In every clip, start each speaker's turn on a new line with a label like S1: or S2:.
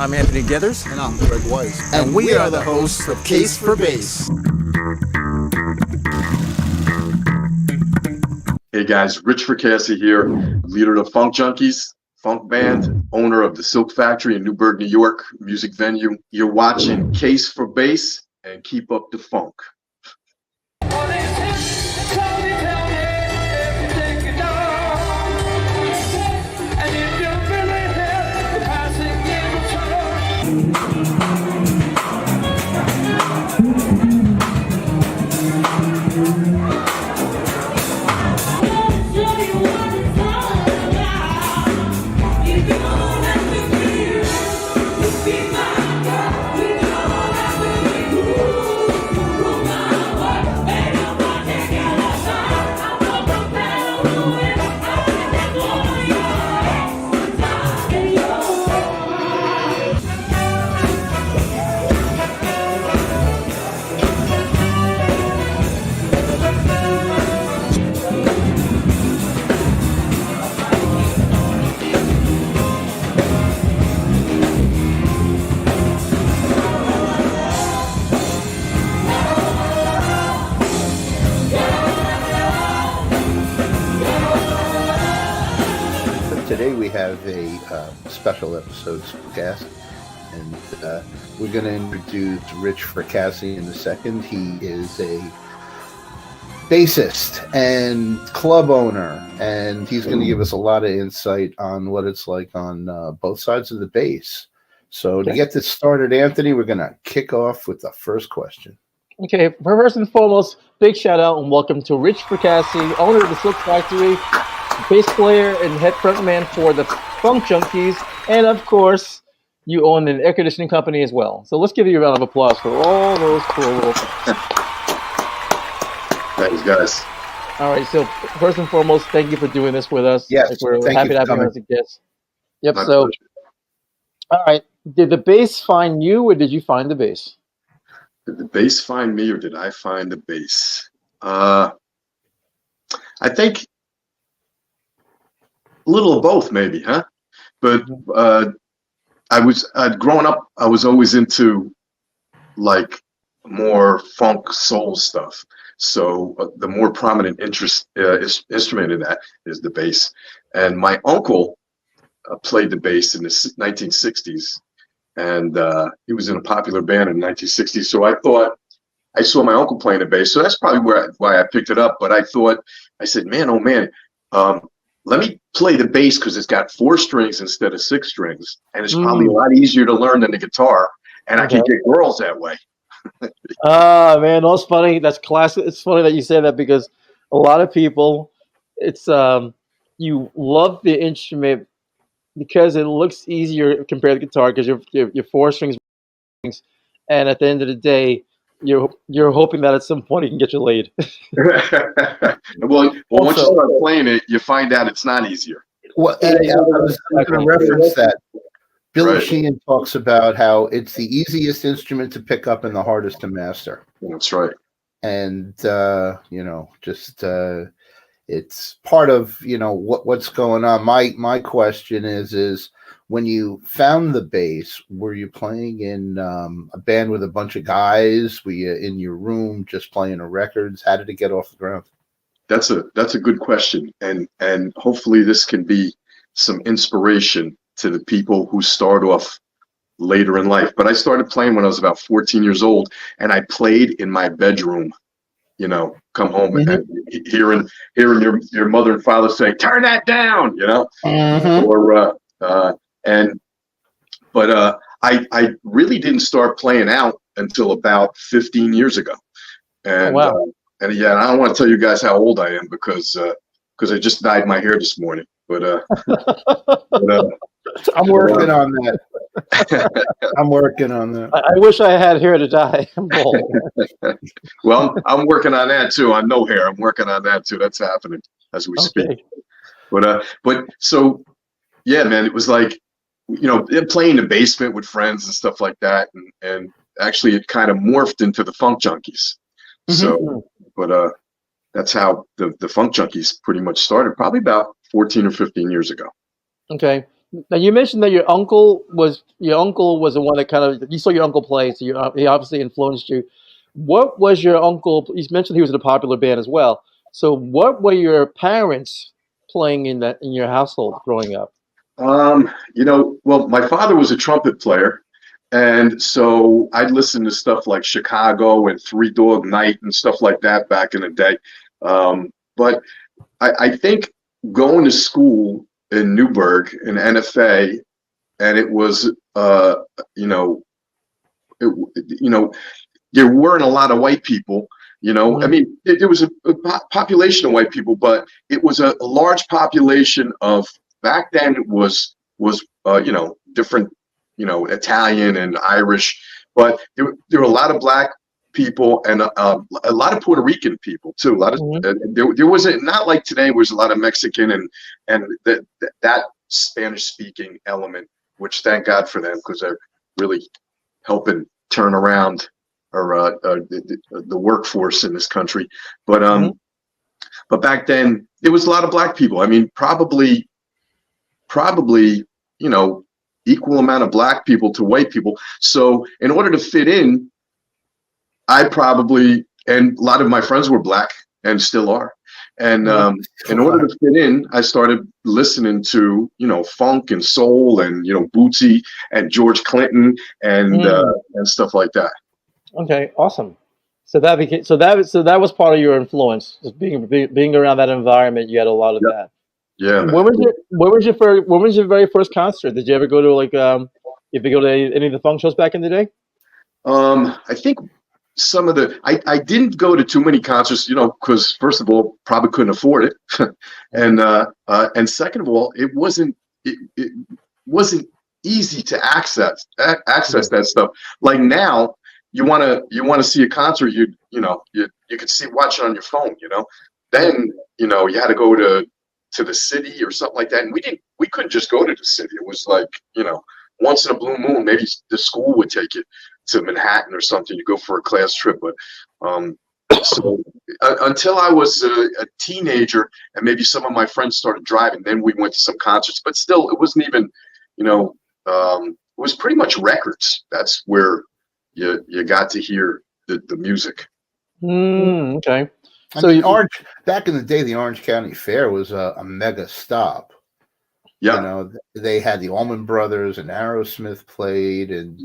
S1: I'm Anthony Geathers.
S2: And I'm Gregg Weiss.
S1: And we are the hosts of Case for Bass.
S3: Hey guys, Rich Fracasse here, leader of the Funk Junkies, funk band, owner of the Silk Factory in Newburgh, New York, music venue. You're watching Case for Bass and keep up the funk.
S2: Today we have a special episode podcast, and we're going to introduce Rich Fracasse in a second. He is a bassist and club owner, and he's going to give us a lot of insight on what it's like on both sides of the bass. So to get this started, Anthony, we're going to kick off with the first question.
S4: Okay, first and foremost, big shout out and welcome to Rich Fracasse, owner of the Silk Factory, bass player and head frontman for the Funk Junkies, and of course, you own an air conditioning company as well. So let's give you a round of applause for all those cool little things.
S3: Thanks, guys.
S4: All right, so first and foremost, thank you for doing this with us.
S2: Yes,
S4: we're happy to have you as a guest. Yep.
S3: My
S4: So,
S3: pleasure.
S4: all right, did the bass find you, or did you find the bass?
S3: Did the bass find me, or did I find the bass? I think a little of both, maybe, huh? But growing up, I was always into like more funk soul stuff. So the more prominent instrument in that is the bass. And my uncle played the bass in the 1960s, and he was in a popular band in the 1960s. So I thought, I saw my uncle playing the bass, so that's probably why I picked it up. But I said, man, oh man, let me play the bass because it's got 4 strings instead of 6 strings, and it's probably a lot easier to learn than the guitar, and I can get girls that way.
S4: Man, that's funny. That's classic. It's funny that you say that because a lot of people, it's you love the instrument because it looks easier compared to guitar because you're 4 strings, and at the end of the day, you're hoping that at some point you can get you laid.
S3: Well, once you start playing it, you find out it's not easier.
S2: Well, I was going to reference that. Billy Sheehan talks about how it's the easiest instrument to pick up and the hardest to master.
S3: That's right.
S2: And it's part of what's going on. My question is when you found the bass, were you playing in a band with a bunch of guys? Were you in your room just playing the records? How did it get off the ground?
S3: That's a good question, and hopefully this can be some inspiration to the people who start off later in life. But I started playing when I was about 14 years old, and I played in my bedroom. Come home and hearing your mother and father say, "Turn that down," But I really didn't start playing out until about 15 years ago. And and yeah, I don't want to tell you guys how old I am because I just dyed my hair this morning. But
S2: I'm working on that. I'm working on that.
S4: I wish I had hair to dye. I'm bald.
S3: Well, I'm working on that too. On no hair, I'm working on that too. That's happening as we speak. But so yeah, man, it was like playing in the basement with friends and stuff like that, and actually it kind of morphed into the Funk Junkies. So, but that's how the Funk Junkies pretty much started, probably about 14 or 15 years ago.
S4: Okay. Now you mentioned that your uncle was the one that kind of you saw your uncle play, so he obviously influenced you. What was your uncle? You mentioned he was in a popular band as well. So what were your parents playing in your household growing up?
S3: Well, my father was a trumpet player, and so I'd listen to stuff like Chicago and Three Dog Night and stuff like that back in the day. But I think going to school in Newburgh in NFA, and it was, there weren't a lot of white people. I mean, there was a population of white people, but it was a large population of back then. It was different, Italian and Irish, but there were a lot of black people and a lot of Puerto Rican people too. A lot of there wasn't, not like today. There was a lot of Mexican and that Spanish speaking element, which thank God for them because they're really helping turn around the workforce in this country. But back then there was a lot of black people. I mean, probably equal amount of black people to white people. So in order to fit in, and a lot of my friends were black and still are. And in order to fit in, I started listening to, funk and soul and, Bootsy and George Clinton and stuff like that.
S4: Okay, awesome. So that was part of your influence. Just being around that environment, you had a lot of that.
S3: Yeah. Man.
S4: When was your very first concert? Did you ever go to any of the funk shows back in the day?
S3: I think some of I didn't go to too many concerts, because first of all, probably couldn't afford it, and second of all, it wasn't easy to access that stuff. Like now, you want to see a concert, you could watch it on your phone, Then you had to go to the city or something like that, and we couldn't just go to the city. It was like once in a blue moon, maybe the school would take you to Manhattan or something. You go for a class trip, but so until I was a teenager and maybe some of my friends started driving, then we went to some concerts. But still, it wasn't even, it was pretty much records. That's where you got to hear the music.
S4: Okay.
S2: So back in the day, the Orange County Fair was a mega stop.
S3: Yeah.
S2: They had the Allman Brothers and Aerosmith played, and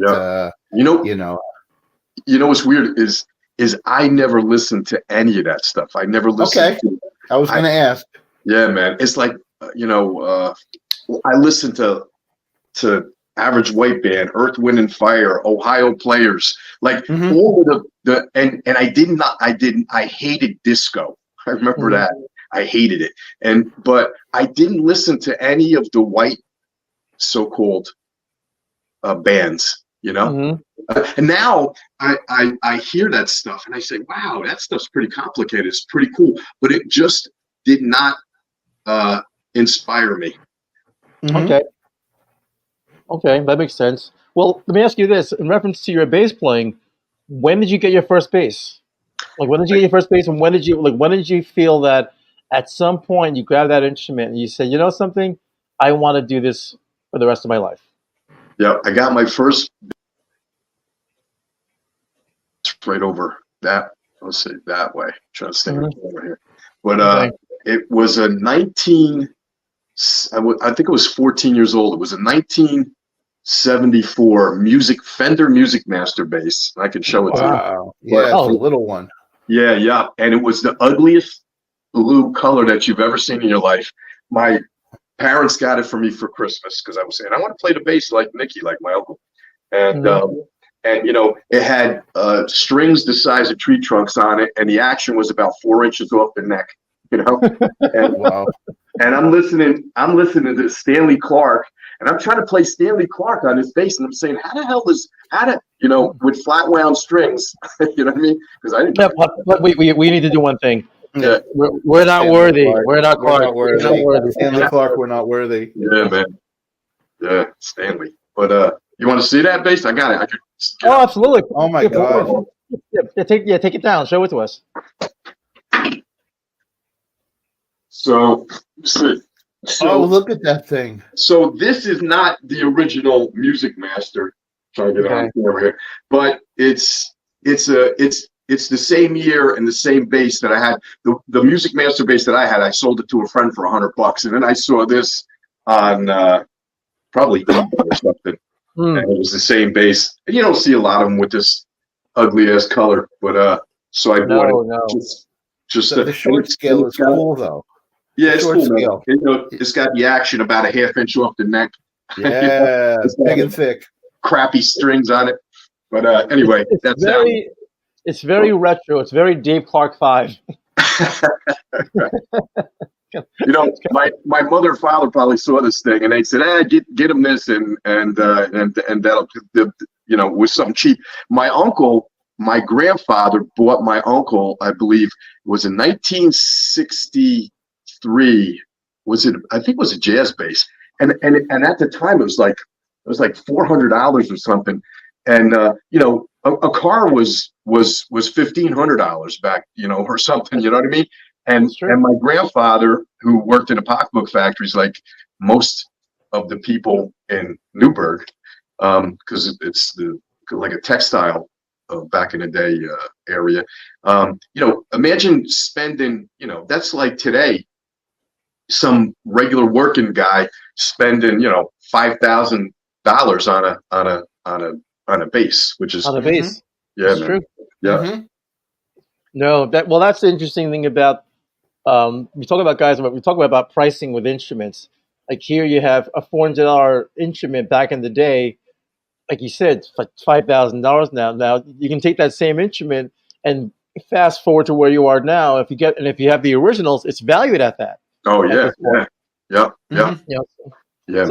S3: what's weird is I never listened to any of that stuff. I never listened.
S2: Okay. I was going to ask. Yeah,
S3: man. It's like I listened to Average White Band, Earth, Wind and Fire, Ohio Players, like all of the and I hated disco. I remember that. I hated it. But I didn't listen to any of the white so-called bands, And now I hear that stuff and I say, wow, that stuff's pretty complicated. It's pretty cool. But it just did not inspire me.
S4: Okay, that makes sense. Well, let me ask you this. In reference to your bass playing, when did you get your first bass? Like, when did you get your first bass, and when did you feel that at some point you grabbed that instrument and you said, you know something, I want to do this for the rest of my life?
S3: Yeah, I got my first right over that. Let's say that way. I'm trying to stay over here. But it was a I think it was 14 years old. It was a 1974 Fender Music Master bass. I can show it to you.
S2: Wow. Yeah, it's a little one.
S3: Yeah. And it was the ugliest blue color that you've ever seen in your life. My parents got it for me for Christmas because I was saying, I want to play the bass like Nicky, like my uncle. And it had strings the size of tree trunks on it, and the action was about 4 inches off the neck, And,
S2: wow.
S3: And I'm listening to Stanley Clarke, and I'm trying to play Stanley Clarke on his bass, and I'm saying, with flat wound strings, you know what I mean? Because I didn't.
S4: Yeah, but we need to do one thing.
S3: Yeah.
S4: We're not worthy. We're not Clarke.
S2: We're not worthy. Stanley Clarke, we're not worthy.
S3: Yeah, man. Yeah, Stanley. But you want to see that bass? I got it. I could.
S4: Oh, absolutely.
S2: Oh my God.
S4: Yeah, take it down. Show it to us.
S3: So, let's see. So
S2: look at that thing.
S3: So this is not the original Music Master. Trying to get on camera here, but it's the same year and the same bass that I had. The Music Master bass that I had, I sold it to a friend for $100, and then I saw this on probably eBay or something, and it was the same bass. And you don't see a lot of them with this ugly ass color, but so I bought it. Just
S2: the short scale is cool though.
S3: Yeah, it's cool.
S2: Scale.
S3: It's got the action about a half inch off the neck.
S2: Yeah, it's big and thick.
S3: Crappy strings on it. But anyway,
S4: it's very retro. It's very Dave Clark 5.
S3: My mother and father probably saw this thing and they said, get him this and that'll with something cheap. My grandfather bought my uncle, I believe it was in 1963. I think it was a jazz bass. And at the time it was like $400 or something. And a car was $1,500 back, or something, you know what I mean? And my grandfather, who worked in a pocketbook factories like most of the people in Newburgh, because it's like a textile back in the day area. Imagine spending, that's like today, some regular working guy spending, $5,000 on a bass, which is
S4: on a bass.
S3: Yeah,
S4: that's
S3: man.
S4: True.
S3: Yeah.
S2: Mm-hmm.
S4: No, that's the interesting thing about we talk about pricing with instruments. Like here, you have a $400 instrument back in the day. Like you said, it's like $5,000 now. Now you can take that same instrument and fast forward to where you are now. If you have the originals, it's valued at that.
S3: Oh yeah, yeah.
S4: Yeah.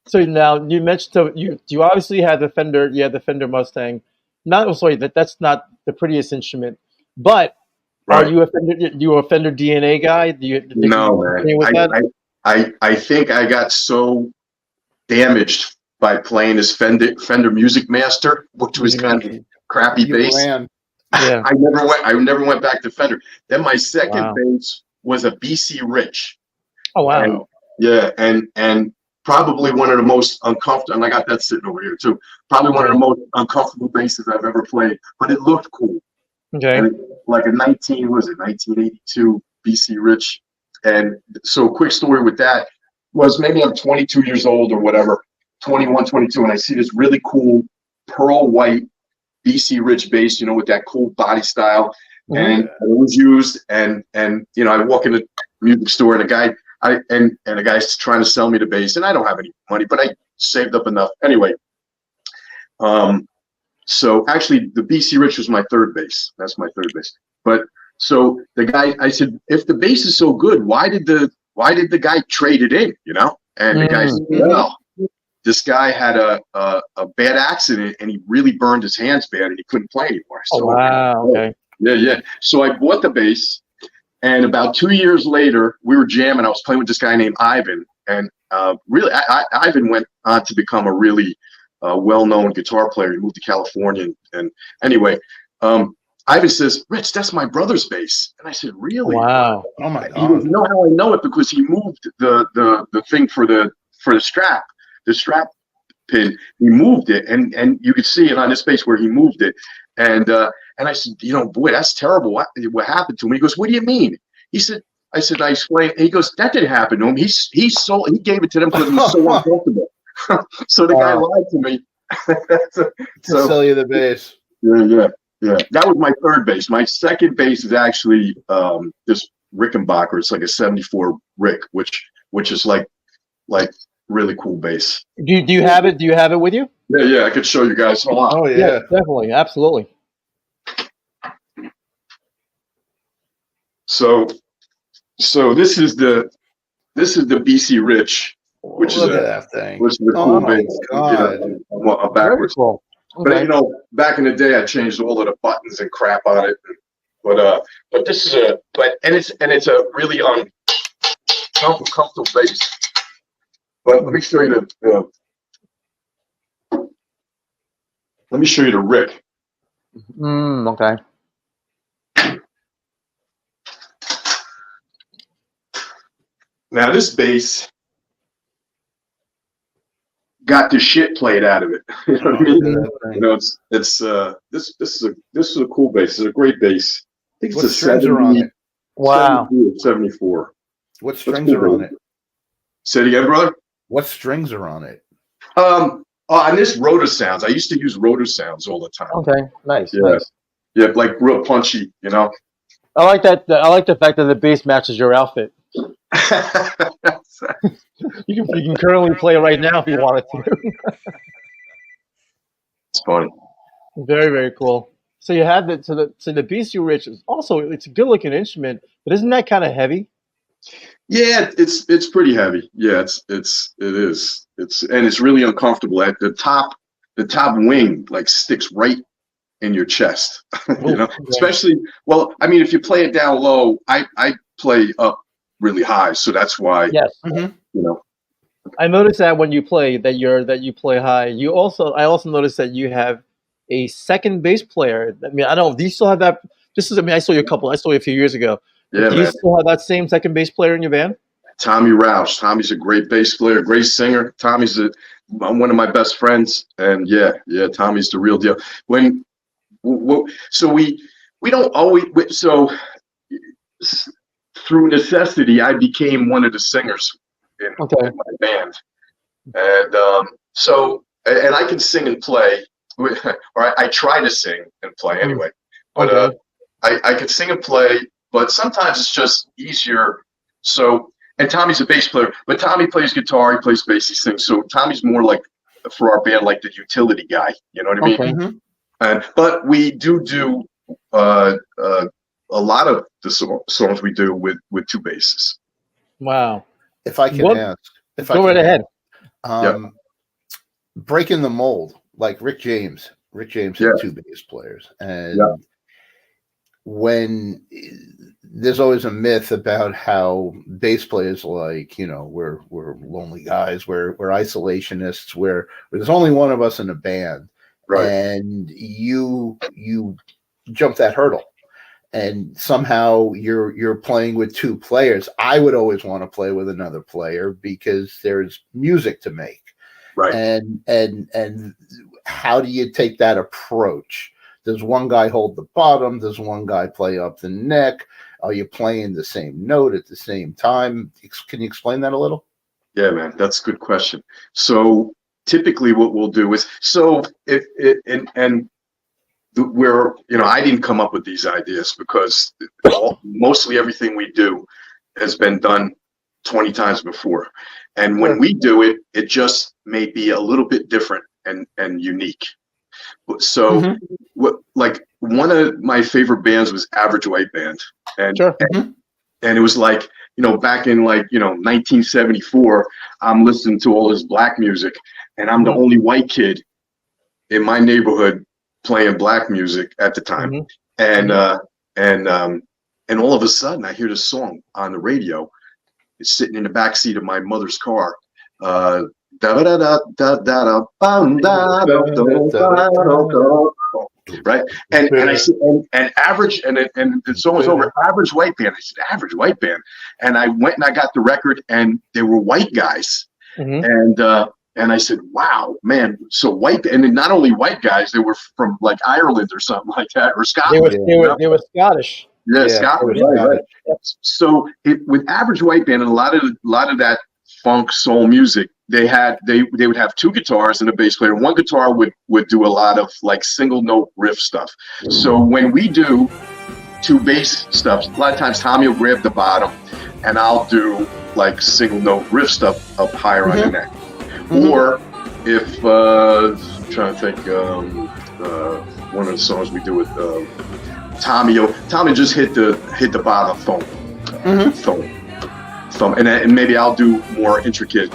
S4: So now you mentioned you obviously had the Fender. You had the Fender Mustang. That's not the prettiest instrument, but
S3: right.
S4: Are you a Fender DNA guy?
S3: No, man. I think I got so damaged by playing this Fender Music Master, which was kind of crappy bass.
S4: Yeah.
S3: I never went back to Fender. Then my second bass was a BC Rich.
S4: Oh wow.
S3: And probably one of the most uncomfortable, and I got that sitting over here too. Probably one of the most uncomfortable basses I've ever played, but it looked cool.
S4: Okay.
S3: And like a 1982 BC Rich. And so quick story with that was maybe I'm 22 years old or whatever, 21, 22, and I see this really cool pearl white BC Rich bass, with that cool body style. Mm-hmm. And it was used, and I walk in the music store and a guy's trying to sell me the bass, and I don't have any money, but I saved up enough. Anyway, so actually the BC Rich was my third bass. That's my third bass. But so the guy, I said, if the bass is so good, why did the guy trade it in, And the guy said, well, this guy had a bad accident and he really burned his hands bad and he couldn't play anymore. So,
S4: wow. Okay.
S3: Yeah. So I bought the bass, and about 2 years later, we were jamming. I was playing with this guy named Ivan, and really, Ivan went on to become a really well-known guitar player. He moved to California, and anyway, Ivan says, "Rich, that's my brother's bass." And I said, "Really?"
S4: Wow.
S2: Oh my God.
S3: He goes, "You know how I know it? Because he moved the thing for the strap, the strap pin. He moved it, and you could see it on this bass where he moved it." And I said, boy, that's terrible. What happened to him? He goes, "What do you mean?" I said, I explained. And he goes, "That didn't happen to him. He gave it to them because he was so uncomfortable." So the guy lied to me.
S2: To sell you the bass.
S3: Yeah. That was my third bass. My second bass is actually this Rickenbacker. It's like a '74 Rick, which is like really cool bass.
S4: Do you have it? Do you have it with you?
S3: Yeah. I could show you guys. Hold on.
S2: Oh yeah,
S4: definitely, absolutely.
S3: So this is the BC Rich, which
S2: look
S3: is
S2: at that thing.
S3: Which is a cool bass.
S2: God.
S3: Backwards.
S4: Cool. Okay.
S3: But back in the day, I changed all of the buttons and crap on it. But this is it's a really comfortable bass. But let me show you the Rick.
S4: Okay.
S3: Now this bass got the shit played out of it. You know what I mean? You know, this is a cool bass. It's a great bass. I think it's
S2: What
S3: a
S2: strings
S3: 70,
S2: are on it?
S4: Wow.
S3: 74.
S2: What strings are on it?
S3: Say it again, brother.
S2: What strings are on it?
S3: And this rotor sounds. I used to use rotor sounds all the time.
S4: Okay. Nice.
S3: Yeah.
S4: Nice.
S3: Yeah, like real punchy, you know.
S4: I like that. I like the fact that the bass matches your outfit. You can currently play it right now if you wanted to.
S3: It's funny.
S4: Very, very cool. So you have the Beast You Rich is also, it's a good looking instrument, but isn't that kind of heavy?
S3: Yeah, it's pretty heavy. Yeah, it is. It's really uncomfortable. At the top wing like sticks right in your chest. You know,
S4: Okay.
S3: especially, well, I mean, if you play it down low, I play up really high, so that's why,
S4: Yes.
S3: you know.
S4: I noticed that when you play that you play high. I also noticed that you have a second bass player. I mean, I don't. Do you still have that? I saw you a few years ago.
S3: Yeah,
S4: Do you
S3: man.
S4: still have that same second bass player in your band?
S3: Tommy Roush. Tommy's a great bass player, great singer. Tommy's one of my best friends, and yeah, Tommy's the real deal. So we don't always. So through necessity, I became one of the singers in my band, and and I can sing and play, or I try to sing and play anyway. But I can sing and play, but sometimes it's just easier. So, and Tommy's a bass player, but Tommy plays guitar, he plays bass, he sings. So Tommy's more like, for our band, like the utility guy. You know what I mean?
S2: Mhm.
S3: But we do a lot of the songs we do with two basses.
S4: Wow.
S2: If I can ask,
S4: Go right ahead.
S2: Breaking the mold, like Rick James. Rick James had two bass players, and when there's always a myth about how bass players, like, you know, we're lonely guys, we're isolationists, where there's only one of us in a band,
S3: right?
S2: And you jump that hurdle, and somehow you're playing with two players. I would always want to play with another player because there's music to make,
S3: right?
S2: And how do you take that approach? Does one guy hold the bottom? Does one guy play up the neck? Are you playing the same note at the same time? Can you explain that a little?
S3: Yeah, man, that's a good question. So typically what we'll do is, where, you know, I didn't come up with these ideas because mostly everything we do has been done 20 times before. And when we do it, it just may be a little bit different and unique. So like one of my favorite bands was Average White Band. And it was like, you know, back in, like, you know, 1974, I'm listening to all this black music, and I'm the only white kid in my neighborhood playing black music at the time. And all of a sudden I hear this song on the radio. It's sitting in the back seat of my mother's car. Right, and I said, and Average, and the song was over. Average White Band. I said, Average White Band, and I went and I got the record, and they were white guys, and I said, wow, man, so white, and not only white guys, they were from like Ireland or something like that, or Scotland.
S4: They were Scottish.
S3: Yeah, Scotland, right. So with Average White Band and a lot of that funk soul music, they would have two guitars and a bass player. One guitar would do a lot of like single note riff stuff. So when we do two bass stuff, a lot of times Tommy will grab the bottom and I'll do like single note riff stuff up higher on the neck. Or if I'm trying to think, one of the songs we do with Tommy just hit the bottom thumb, and maybe I'll do more intricate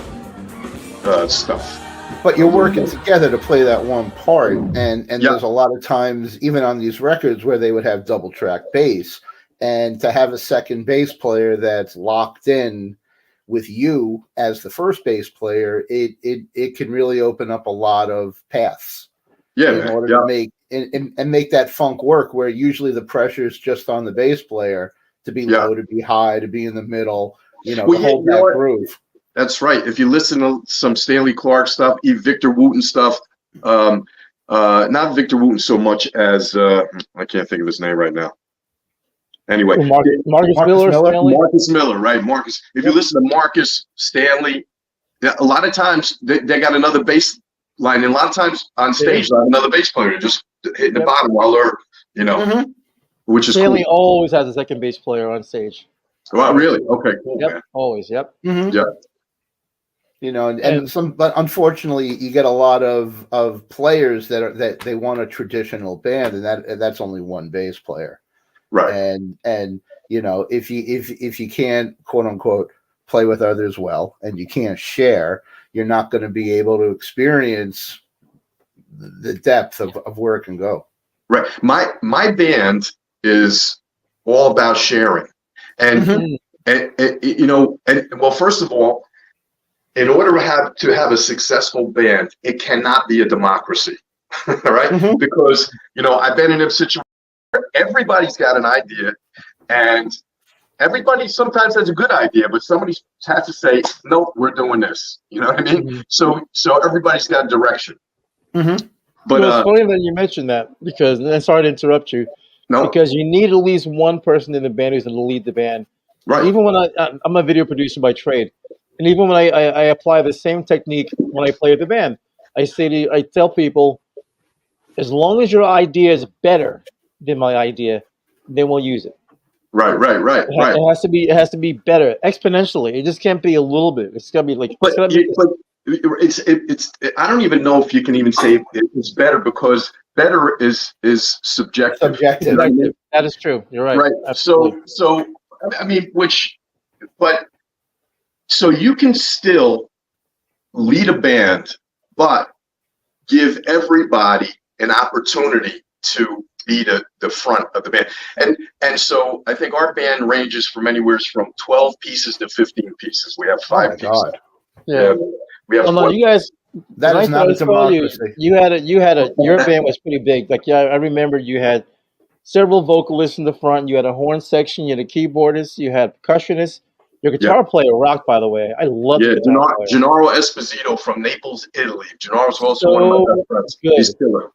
S3: stuff.
S2: But you're working together to play that one part, and there's a lot of times, even on these records, where they would have double track bass, and to have a second bass player that's locked in with you as the first bass player, it can really open up a lot of paths. In order to make and make that funk work, where usually the pressure is just on the bass player to be low, to be high, to be in the middle. to
S3: Well,
S2: hold
S3: you know
S2: that
S3: what?
S2: groove.
S3: That's right. If you listen to some Stanley Clark stuff, even Victor Wooten stuff, not Victor Wooten so much as I can't think of his name right now. Anyway,
S4: Marcus
S2: Marcus
S4: Miller,
S2: Miller?
S4: Stanley.
S3: Marcus Miller, right? Marcus. If you listen to Marcus, Stanley, a lot of times they got another bass line, and a lot of times on stage, they have another bass player just hitting the bottom while they're, which is
S4: Stanley
S3: cool.
S4: always has a second bass player on stage.
S3: Well, really? Okay, cool,
S4: Yep,
S3: man.
S4: always. Yep.
S3: Yeah.
S2: But unfortunately, you get a lot of players that they want a traditional band, and that's only one bass player.
S3: Right.
S2: And if you can't, quote unquote, play with others well, and you can't share, you're not going to be able to experience the depth of where it can go.
S3: Right. My band is all about sharing, and well, first of all, in order to have a successful band, it cannot be a democracy, right? Because I've been in a situation where everybody's got an idea, and everybody sometimes has a good idea, but somebody has to say, "No, we're doing this." You know what I mean? So everybody's got a direction. But
S4: it's funny that you mentioned that because, and sorry to interrupt you, because you need at least one person in the band who's going to lead the band.
S3: Right.
S4: Even when I'm a video producer by trade, and even when I apply the same technique when I play with the band, I tell people, as long as your idea is better than my idea, then we'll use it.
S3: Right.
S4: It has to be better exponentially. It just can't be a little bit. It's got to be like.
S3: It's I don't even know if you can even say it's better, because better is subjective.
S4: That is true. You're right.
S3: Right.
S4: Absolutely.
S3: So I mean, so you can still lead a band, but give everybody an opportunity to be the front of the band. And so I think our band ranges from anywhere from 12 pieces to 15 pieces. We have 5 pieces.
S2: God.
S4: Yeah.
S3: We have
S4: you guys.
S2: That is not a democracy.
S4: Your band was pretty big. Like, I remember you had several vocalists in the front. You had a horn section. You had a keyboardist. You had percussionists. Your guitar player rocked, by the way. I love the guitar player.
S3: Gennaro Esposito from Naples, Italy. Gennaro's also one of my best friends.
S4: Good.
S3: He's killer.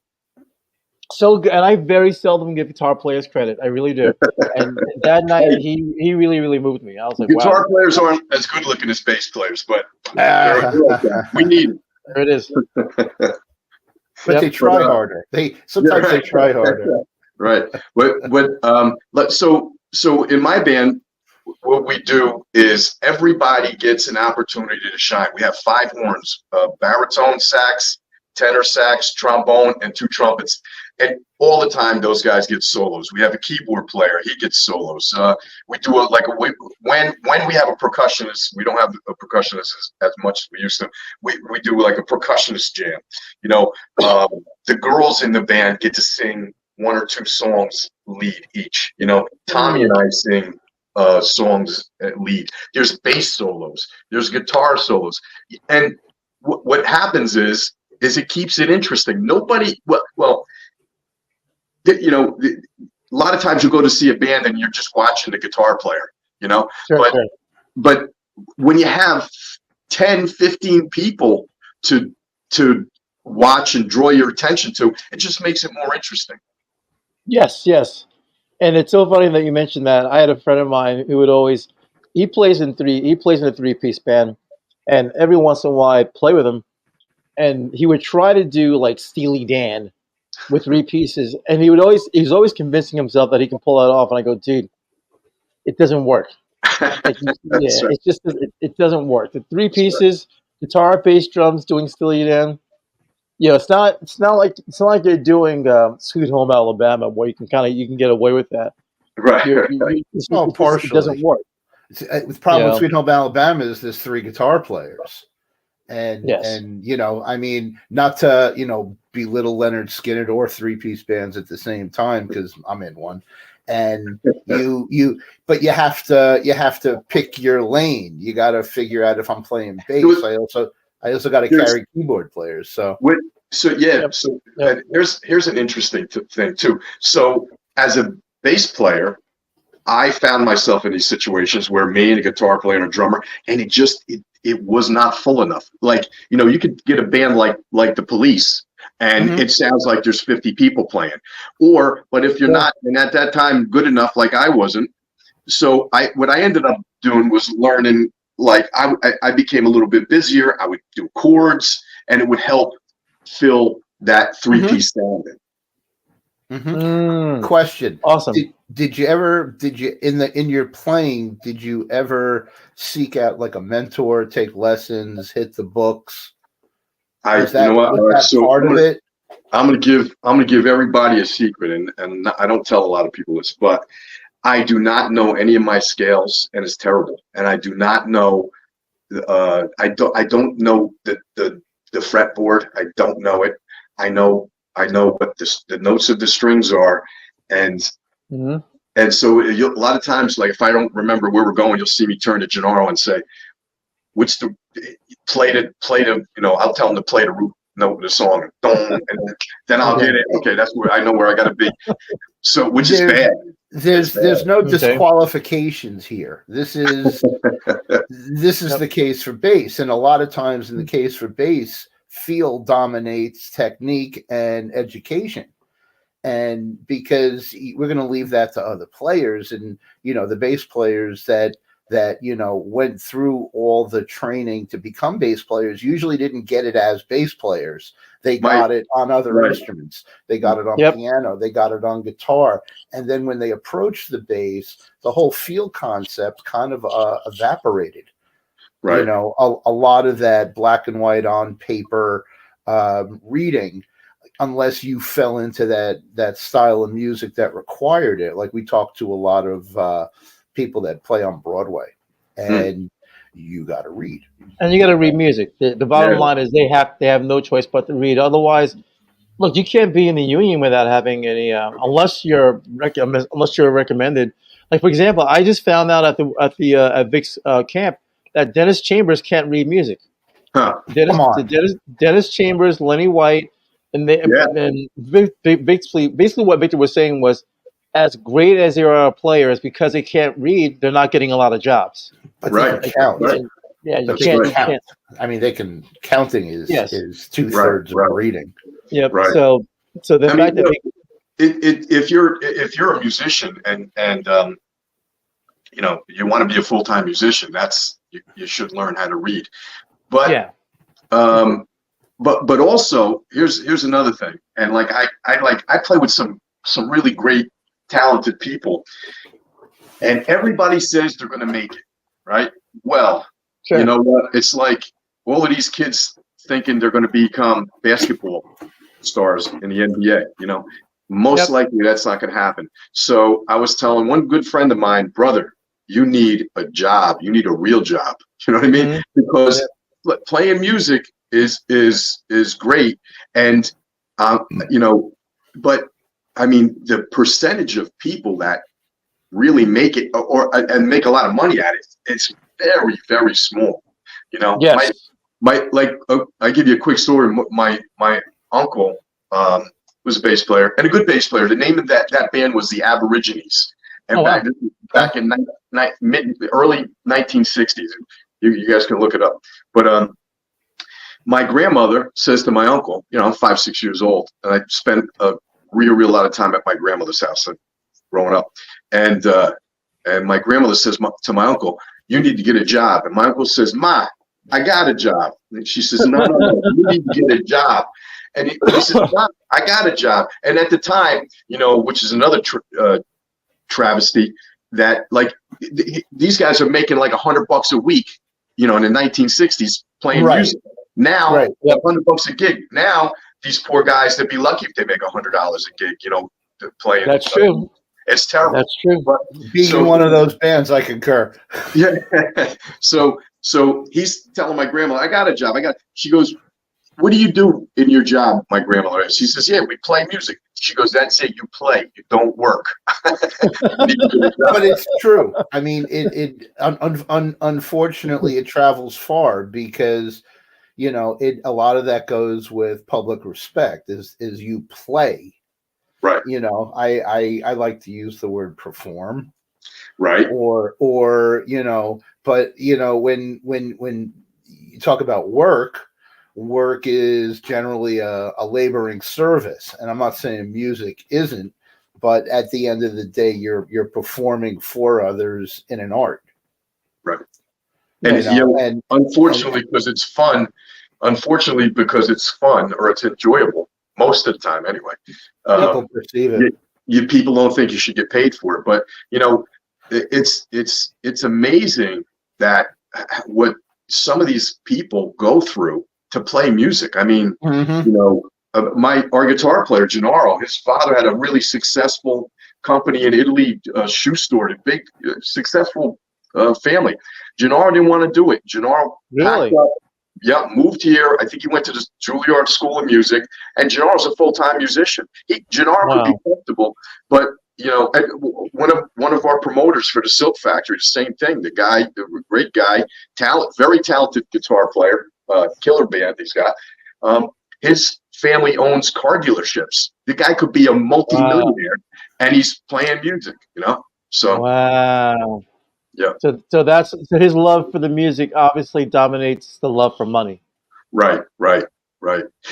S4: So good, and I very seldom give guitar players credit. I really do. And that night, he really, really moved me. I was like,
S3: guitar
S4: wow.
S3: players aren't as good looking as bass players, but we need them.
S4: There it is.
S2: But they try harder. They try harder.
S3: Right. So in my band, what we do is everybody gets an opportunity to shine. We have 5 horns: baritone sax, tenor sax, trombone, and 2 trumpets. And all the time, those guys get solos. We have a keyboard player; he gets solos. We do when we have a percussionist. We don't have a percussionist as much as we used to. We do like a percussionist jam. The girls in the band get to sing 1 or 2 songs lead each. Tommy and I sing songs lead. There's bass solos. There's guitar solos, and what happens is it keeps it interesting. Nobody, a lot of times you go to see a band and you're just watching the guitar player,
S4: Sure.
S3: But when you have 10, 15 people to watch and draw your attention to, it just makes it more interesting.
S4: Yes. And it's so funny that you mentioned that. I had a friend of mine who would he plays in a 3-piece band, and every once in a while I'd play with him, and he would try to do like Steely Dan with 3 pieces, and he's always convincing himself that he can pull that off, and I go, dude, it doesn't work. It just it doesn't work. The 3 pieces, guitar, bass, drums, doing Steely Dan. It's not like you're doing Sweet Home Alabama, where you can get away with that.
S3: Right.
S2: Partially.
S4: It doesn't work.
S2: The problem with Sweet Home Alabama is there's 3 guitar players. And I mean, not to belittle Leonard Skinner or 3-piece bands at the same time, because I'm in one. And but you have to pick your lane. You got to figure out, if I'm playing bass, I also got to carry keyboard players.
S3: Here's an interesting thing too. So as a bass player, I found myself in these situations where me and a guitar player and a drummer, and it was not full enough. Like, you could get a band like the Police, and it sounds like there's 50 people playing. But if you're not, and at that time, good enough, like I wasn't. So what I ended up doing was learning, like I became a little bit busier. I would do chords, and it would help fill that three-piece sound in.
S2: Question.
S4: Awesome.
S2: Did you in your playing, did you ever seek out like a mentor, take lessons, hit the books? Was that part of it?
S3: I'm gonna give everybody a secret, and I don't tell a lot of people this, but I do not know any of my scales, and it's terrible. And I do not know. I don't know the fretboard. I don't know it. I know what the notes of the strings are, and so a lot of times, like if I don't remember where we're going, you'll see me turn to Gennaro and say, "Which the play to I'll tell him to play the root note of the song, and then I'll get it. Okay, that's where I know where I got to be. So, which is bad.
S2: There's no disqualifications here. This is the case for bass, and a lot of times in the case for bass, feel dominates technique and education. And because we're going to leave that to other players, and the bass players that went through all the training to become bass players usually didn't get it as bass players. They got it on other instruments. They got it on piano. They got it on guitar. And then when they approached the bass, the whole feel concept kind of evaporated.
S3: Right.
S2: A lot of that black and white on paper reading, unless you fell into that style of music that required it. Like we talked to a lot of people that play on Broadway, and you got to read.
S4: And you got to read music. The bottom line is they have no choice but to read. Otherwise, look, you can't be in the union without having any unless you're recommended. Like for example, I just found out at Vic's camp that Dennis Chambers can't read music.
S3: Huh.
S4: Dennis Chambers, Lenny White, and basically what Victor was saying was, as great as they are players, because they can't read, they're not getting a lot of jobs.
S2: But they count.
S3: Right.
S4: Yeah, you
S2: can't. I mean, they can. Counting is 2/3 of reading.
S4: Yep.
S3: Right.
S4: So the fact that
S3: if you're a musician and you want to be a full-time musician, you should learn how to read. But but also here's another thing. And like I play with some really great talented people, and everybody says they're going to make it, right? Well, you know what? It's like all of these kids thinking they're going to become basketball stars in the NBA. Most likely that's not going to happen. So I was telling one good friend of mine, brother, you need a job. You need a real job. You know what I mean? Because playing music is great, and but I mean, the percentage of people that really make it and make a lot of money at it, it's very, very small.
S4: Yes.
S3: I give you a quick story. My uncle was a bass player, and a good bass player. The name of that band was the Aborigines, and back in early 1960s. You guys can look it up. But my grandmother says to my uncle, I'm 5-6 years old, and I spent a real lot of time at my grandmother's house growing up, and my grandmother says to my uncle, "You need to get a job." And my uncle says, "Ma, I got a job." And she says, No, you need to get a job. And he says, "Ma, I got a job." And at the time, which is another travesty, that like these guys are making like $100 a week, in the 1960s playing music. Now, $100 a gig. Now, these poor guys, they'd be lucky if they make $100 a gig, playing.
S4: That's true.
S3: It's terrible.
S4: That's true.
S3: But
S2: being one of those bands, I concur.
S3: Yeah. So he's telling my grandma, "I got a job. She goes, "What do you do in your job?" My grandmother. She says, "Yeah, we play music." She goes, "That's it. You play. You don't work."
S2: But it's true. I mean, it unfortunately it travels far because a lot of that goes with public respect. Is you play,
S3: right?
S2: I like to use the word perform.
S3: Right.
S2: or you know, but you know, when you talk about work is generally a laboring service, and I'm not saying music isn't, but at the end of the day, you're performing for others in an art.
S3: Right. And, unfortunately, because it's fun, or it's enjoyable most of the time anyway.
S2: People perceive it.
S3: People don't think you should get paid for it, but you know, it's amazing that what some of these people go through to play music. I mean, you know, our guitar player Gennaro, his father had a really successful company in Italy, a shoe store, a big successful family. Gennaro didn't want to do it. Gennaro packed up, moved here. I think he went to the Juilliard School of Music, and Gennaro's a full-time musician. Gennaro could be comfortable, but you know, one of our promoters for the Silk Factory, the same thing. The guy, the great guy, very talented guitar player, killer band he's got. His family owns car dealerships. The guy could be a multi-millionaire, and he's playing music. You know, so yeah.
S4: So his love for the music obviously dominates the love for money.
S3: Right.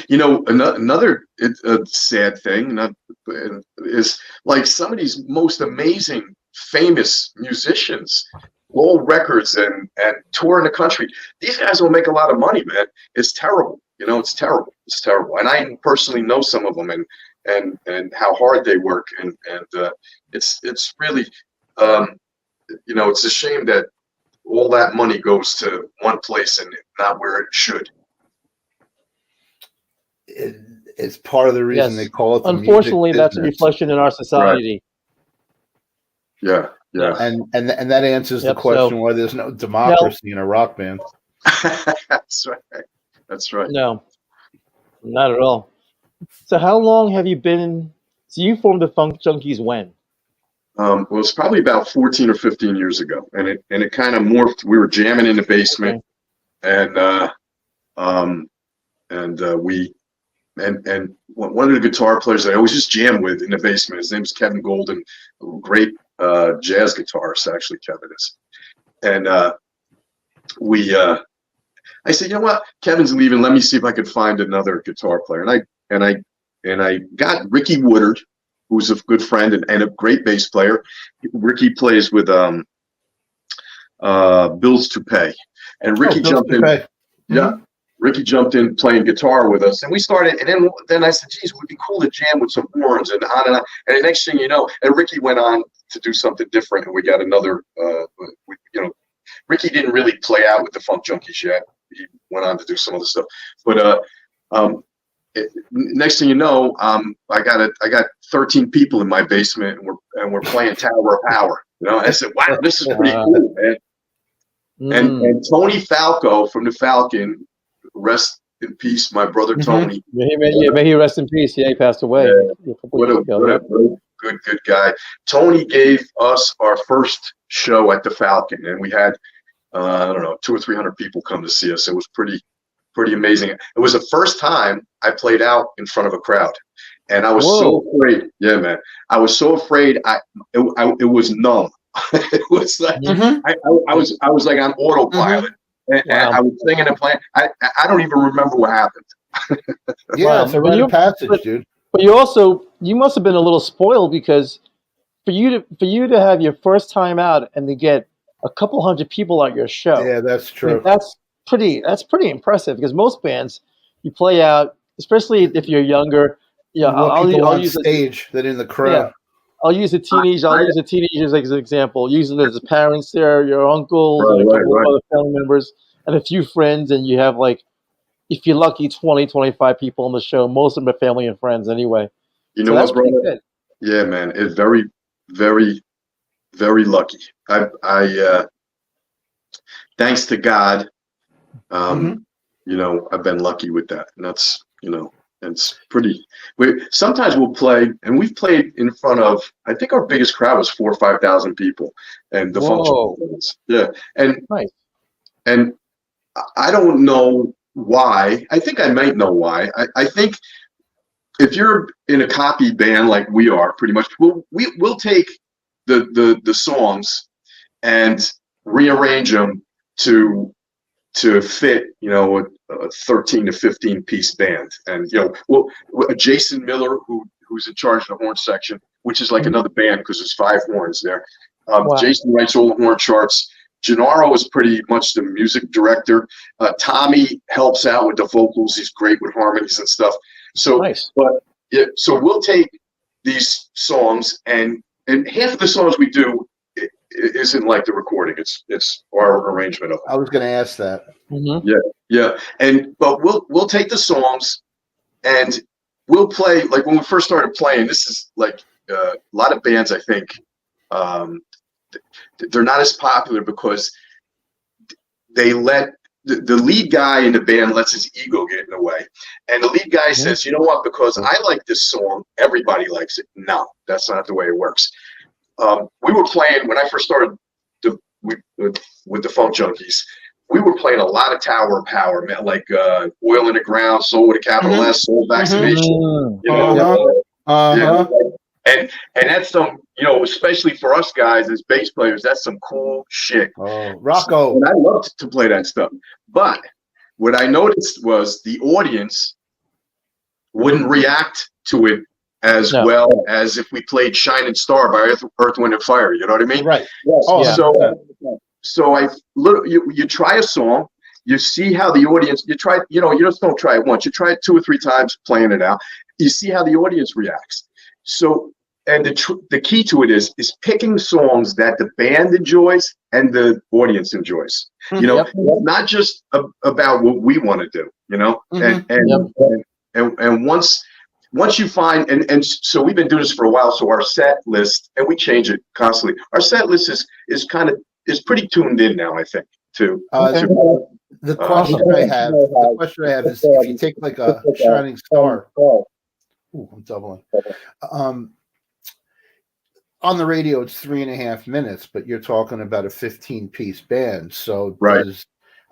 S3: You know, another sad thing is like some of these most amazing, famous musicians, gold records and touring the country. These guys don't make a lot of money, man. It's terrible. You know, it's terrible. And I personally know some of them and how hard they work. And it's really, you know, it's a shame that all that money goes to one place and not where it should.
S2: It's part of the reason they call it the
S4: unfortunately
S2: music
S4: that's a
S2: business.
S4: reflection in our society.
S3: Right. Yeah.
S2: And that answers the question why there's no democracy in a rock band.
S3: That's right.
S4: No, not at all. So how long have you been? So you formed the Funk Junkies when?
S3: Well, it's probably about 14 or 15 years ago, and it kind of morphed. We were jamming in the basement, and one of the guitar players I always just jam with in the basement, his name's Kevin Golden, a great jazz guitarist, actually, Kevin is. And I said, you know what, Kevin's leaving. Let me see if I could find another guitar player. And I got Ricky Woodard, who's a good friend and a great bass player. Ricky plays with Bills to Pay, and Ricky jumped in. Yeah. Ricky jumped in playing guitar with us, and we started. And then I said, "Geez, it would be cool to jam with some horns and on and on." And the next thing you know, and Ricky went on to do something different, and we got another. Ricky didn't really play out with the Funk Junkies yet. He went on to do some other stuff, but next thing you know, I got 13 people in my basement, and we're playing Tower of Power. You know, and I said, "Wow, this is pretty cool, man." And Tony Falco from the Falcon. Rest in peace, my brother Tony.
S4: May he rest in peace. Yeah, he passed away.
S3: What a good guy. Tony gave us our first show at the Falcon, and we had I don't know, 200 or 300 people come to see us. It was pretty amazing. It was the first time I played out in front of a crowd, and I was so afraid. Yeah, man, I was so afraid. It was numb. It was like I was like on autopilot. And I was singing and playing. I don't even remember what happened.
S2: It's a rite of passage, dude.
S4: But you must have been a little spoiled, because for you to have your first time out and to get a couple hundred people at your show.
S2: Yeah, that's true.
S4: I mean, that's pretty impressive, because most bands you play out, especially if you're younger. Yeah,
S2: I'll use stage than in the crowd.
S4: Yeah. I'll use the teenagers as an example. Using it as parents there, your uncles, and a couple of other family members, and a few friends, and you have, like, if you're lucky, 20, 25 people on the show. Most of them are family and friends anyway.
S3: You know what, brother? Yeah, man. It's very, very, very lucky. I thanks to God, you know, I've been lucky with that, and that's, you know. It's pretty. Sometimes we'll play, and we've played in front of. I think our biggest crowd was 4,000 or 5,000 people, and the function. Yeah, and and I don't know why. I think I might know why. I think if you're in a copy band like we are, pretty much, we'll take the songs and rearrange them to fit, you know, a 13 to 15 piece band. And, you know, well, Jason Miller, who's in charge of the horn section, which is like another band because there's 5 horns there.
S4: Wow.
S3: Jason writes all the horn charts. Gennaro is pretty much the music director. Tommy helps out with the vocals. He's great with harmonies and stuff. So,
S4: Nice.
S3: but yeah, so we'll take these songs and half of the songs we do isn't like the recording. It's our arrangement of them.
S2: I was going to ask that.
S4: Mm-hmm.
S3: Yeah. But we'll take the songs and we'll play, like when we first started playing, this is like a lot of bands, I think, they're not as popular because they let the lead guy in the band lets his ego get in the way. And the lead guy says, you know what, because I like this song, everybody likes it. No, that's not the way it works. We were playing, when I first started with the Funk Junkies, we were playing a lot of Tower of Power, man, like Oil in the Ground, Soul with a capital S, Soul Vaccination. You know, yeah. And that's some, you know, especially for us guys as bass players, that's some cool shit.
S2: Oh, Rocco.
S3: And I love to play that stuff. But what I noticed was the audience wouldn't react to it as well as if we played Shining Star by Earth, Wind & Fire. You know what I mean?
S2: Right.
S3: Yes.
S2: Oh, yeah.
S3: So you try a song, you see how the audience, you just don't try it once. You try it 2 or 3 times playing it out. You see how the audience reacts. So, and the key to it is picking songs that the band enjoys and the audience enjoys. You know, not just about what we want to do. You know, and once you find and so we've been doing this for a while. So our set list, and we change it constantly. Our set list is pretty tuned in now, I think.
S2: The question I have is if you take like a Shining Star. Ooh, I'm doubling. On the radio, it's 3.5 minutes, but you're talking about a 15-piece band. So,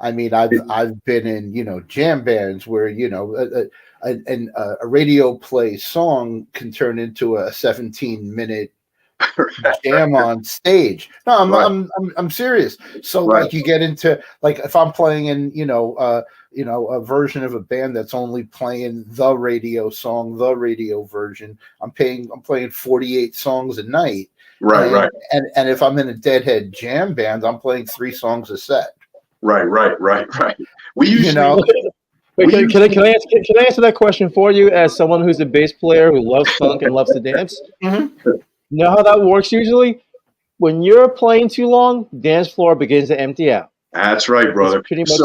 S2: I've been in, you know, jam bands where, you know, a radio play song can turn into a 17-minute jam on stage. No, I'm serious. So like you get into like if I'm playing in a version of a band that's only playing the radio song, the radio version, I'm playing 48 songs a night. Right. And if I'm in a Deadhead jam band, I'm playing 3 songs a set. Right.
S3: We usually,
S2: you know.
S4: Wait, can I answer that question for you as someone who's a bass player who loves funk and loves to dance?
S2: Mm-hmm.
S4: You know how that works usually? When you're playing too long, dance floor begins to empty out.
S3: That's right, brother.
S4: It's pretty much,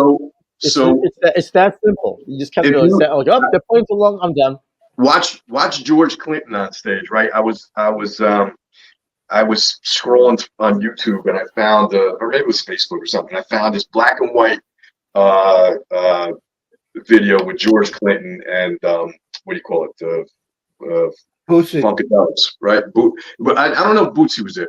S4: it's that simple. You just kind of go, they're playing too long, I'm done.
S3: Watch George Clinton on stage, right? I was scrolling on YouTube and I found, or maybe it was Facebook or something. I found this black and white video with George Clinton and what do you call it?
S2: Bootsy.
S3: Funkadelics, right? But I don't know if Bootsy was there,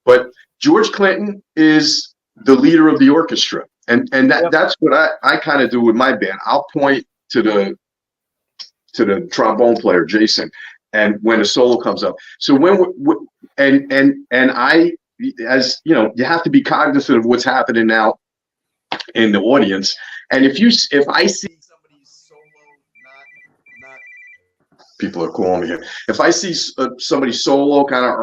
S3: but George Clinton is the leader of the orchestra, and that's what I kind of do with my band. I'll point to the trombone player Jason, and when a solo comes up. So and I, as you know, you have to be cognizant of what's happening now in the audience, and if I see people are calling me here. If I see somebody solo kind of,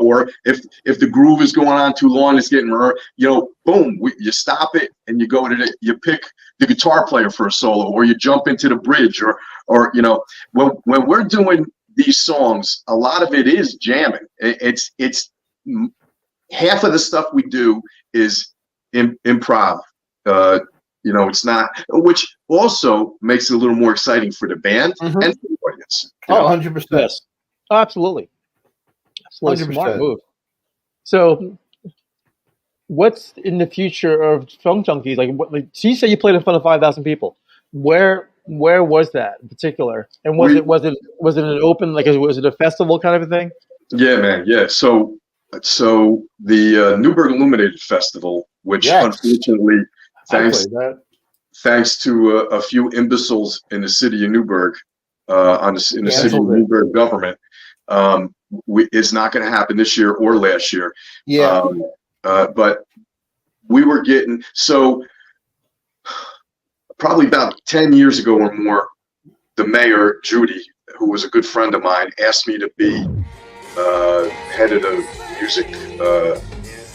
S3: or if the groove is going on too long, it's getting, you know, boom, you stop it and you go to you pick the guitar player for a solo, or you jump into the bridge, or you know, when we're doing these songs, a lot of it is jamming. It's half of the stuff we do is improv. You know, it's not, which also makes it a little more exciting for the band and for the audience.
S2: 100%.
S4: Yes. Oh, absolutely. 100%. Smart move. So, what's in the future of Funk Junkies? So you said you played in front of 5,000 people. Where was that in particular? And was it an open, like, was it a festival kind of a thing?
S3: Yeah, man. Yeah. So the Newburgh Illuminated Festival, which unfortunately, thanks to a few imbeciles in the city of Newburgh, in the city of Newburgh government, it's not going to happen this year or last year.
S2: Yeah.
S3: But we were getting, so probably about 10 years ago or more, the mayor, Judy, who was a good friend of mine, asked me to be head of the music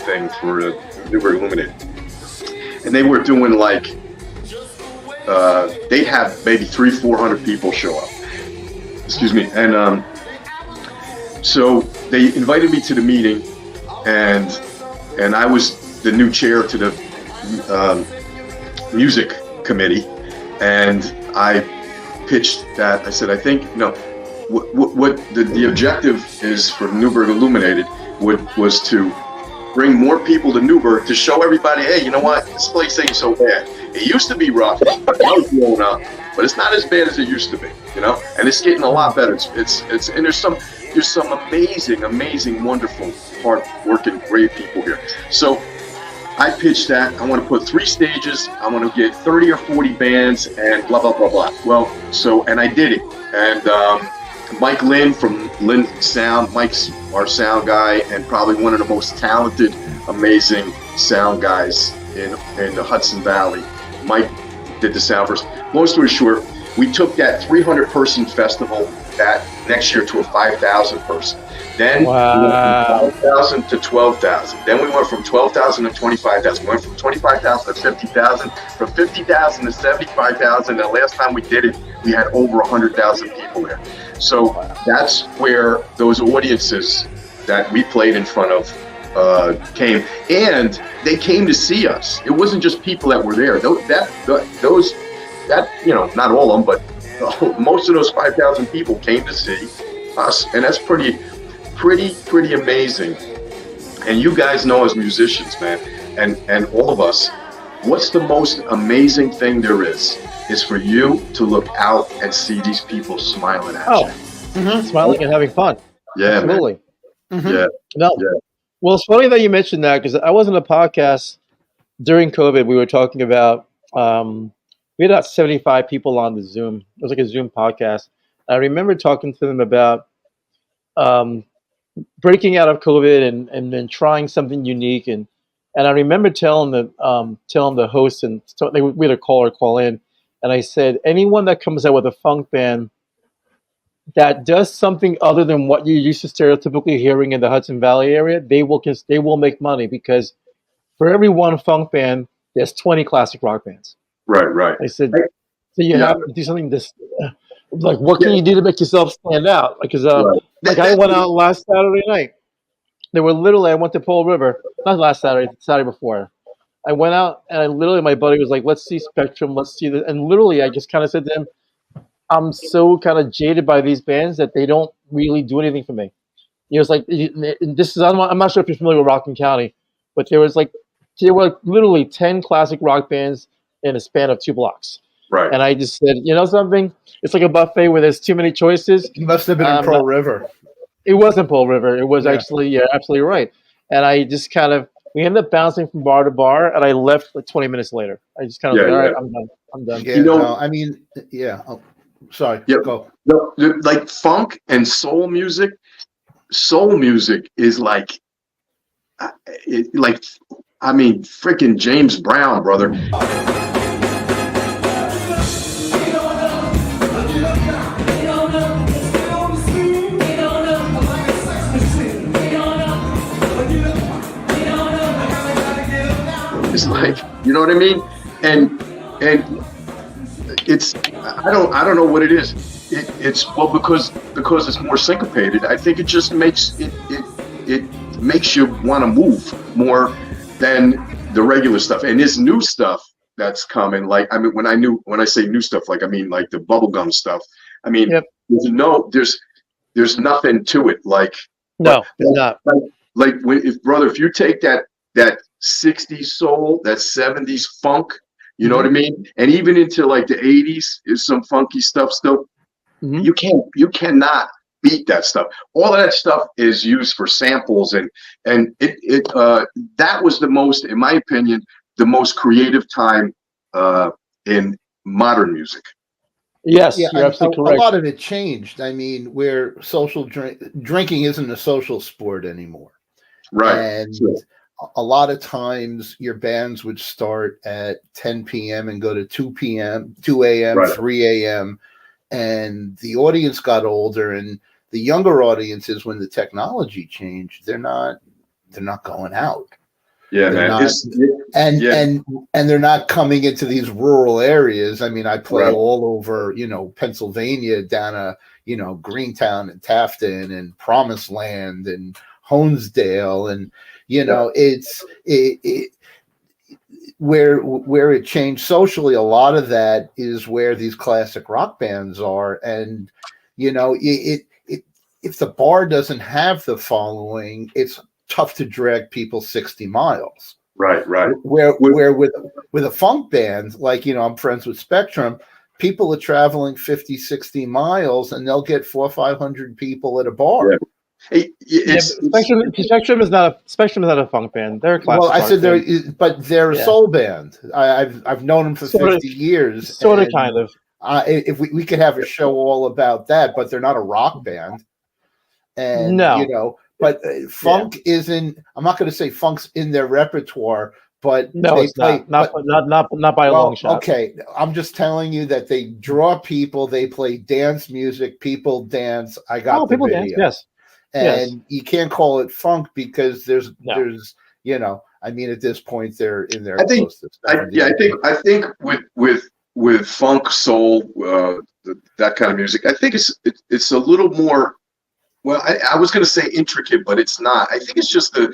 S3: thing for Newburgh Illuminated. And they were doing like, they'd have maybe 300-400 people show up. Excuse me. And so they invited me to the meeting, and I was the new chair to the music committee, and I pitched that. I said, I think, what the objective is for Newburgh Illuminated was to bring more people to Newburgh to show everybody, hey, you know what, this place ain't so bad. It used to be rough when I was growing up, but it's not as bad as it used to be, and it's getting a lot better. It's and there's some amazing, wonderful, hard-working, great people here. So I pitched that. I want to put 3 stages. I want to get 30 or 40 bands and blah, blah, blah, blah. Well, and I did it. And Mike Lynn from Lynn Sound, Mike's our sound guy and probably one of the most talented, amazing sound guys in the Hudson Valley. Mike did the sound first. Long story short, we took that 300-person festival that next year to a 5,000 person. Then we went from 5,000 to 12,000. Then we went from 12,000 to 25,000. We went from 25,000 to 50,000. From 50,000 to 75,000. The last time we did it, we had over 100,000 people there. So that's where those audiences that we played in front of came, and they came to see us. It wasn't just people that were there. Those not all of them, but most of those 5,000 people came to see us, and that's pretty amazing. And you guys know as musicians, man, and all of us, what's the most amazing thing there is for you to look out and see these people smiling at you.
S4: Mm-hmm. Smiling and having fun.
S3: Yeah,
S4: absolutely.
S3: Mm-hmm. Yeah.
S4: No. Yeah. Well, it's funny that you mentioned that, because I was in a podcast during COVID. We were talking about, we had about 75 people on the Zoom. It was like a Zoom podcast. I remember talking to them about breaking out of COVID and then trying something unique. And I remember telling the host, and we had a caller call in, and I said, anyone that comes out with a funk band that does something other than what you're used to stereotypically hearing in the Hudson Valley area, they will make money, because for every one funk band, there's 20 classic rock bands.
S3: Right.
S4: I said, so you have to do something like, what can you do to make yourself stand out? Because like I went out last Saturday night. I went to Pole River, not last Saturday, Saturday before. I went out, and my buddy was like, let's see Spectrum, let's see this. And literally, I just kind of said to him, I'm so kind of jaded by these bands that they don't really do anything for me. It was like, I'm not sure if you're familiar with Rockland County, but there were literally 10 classic rock bands in a span of 2 blocks.
S3: Right.
S4: And I just said, you know something? It's like a buffet where there's too many choices.
S2: You must have been in Pearl River.
S4: It wasn't Pearl River. It was actually, you're absolutely right. And I just we ended up bouncing from bar to bar, and I left like 20 minutes later. I just kind of all right, I'm done.
S2: Yeah, Oh, sorry.
S3: Yeah.
S2: Go.
S3: No, like funk and soul music. Soul music is like freaking James Brown, brother. It's like, you know what I mean? And it's, I don't know what it is. It's because it's more syncopated. I think it just makes it makes you want to move more than the regular stuff. And this new stuff that's coming, like, I mean, when I say new stuff, like, I mean, like the bubblegum stuff. I mean, there's nothing to it. Like,
S4: no, there's not.
S3: If you take that 60s soul, that 70s funk, you know what I mean? And even into like the 80s is some funky stuff still. Mm-hmm. You cannot beat that stuff. All of that stuff is used for samples, and that was the most, in my opinion, the most creative time in modern music.
S4: Yes,
S2: Yeah,
S4: you're absolutely
S2: a
S4: correct.
S2: lot of it changed. I mean, where drinking isn't a social sport anymore.
S3: Right.
S2: And
S3: Sure.
S2: a lot of times your bands would start at 10 p.m. and go to 2 p.m., 2 a.m.,
S3: Right.
S2: 3 a.m. And the audience got older, and the younger audiences, when the technology changed, they're not going out.
S3: Yeah,
S2: They're
S3: man.
S2: not, and
S3: Yeah.
S2: and they're not coming into these rural areas. I mean, I play
S3: Right.
S2: all over, Pennsylvania, down Greentown and Tafton and Promised Land and Honesdale, and it where it changed socially. A lot of that is where these classic rock bands are, and if the bar doesn't have the following, it's tough to drag people 60 miles.
S3: Right.
S2: Where with a funk band, like, I'm friends with Spectrum, people are traveling 50, 60 miles and they'll get 400 or 500 people at a bar.
S3: Yeah. Hey,
S4: Spectrum is not a funk band. They're a classic.
S2: Well, I
S4: rock
S2: said
S4: band.
S2: they're a soul band. I've known them for 50 years.
S4: Sort of, kind of.
S2: If we could have a show all about that, but they're not a rock band. And
S4: No.
S2: But funk isn't. I'm not going to say funk's in their repertoire, but
S4: no,
S2: they
S4: it's
S2: play
S4: not by a long shot.
S2: Okay, I'm just telling you that they draw people. They play dance music. People dance. I got the
S4: people
S2: video.
S4: dance. Yes,
S2: and you can't call it funk because there's I mean, at this point they're in their close to 70.
S3: I think with funk, soul, that kind of music, I think it's a little more. Well, I was going to say intricate, but it's not. I think it's just the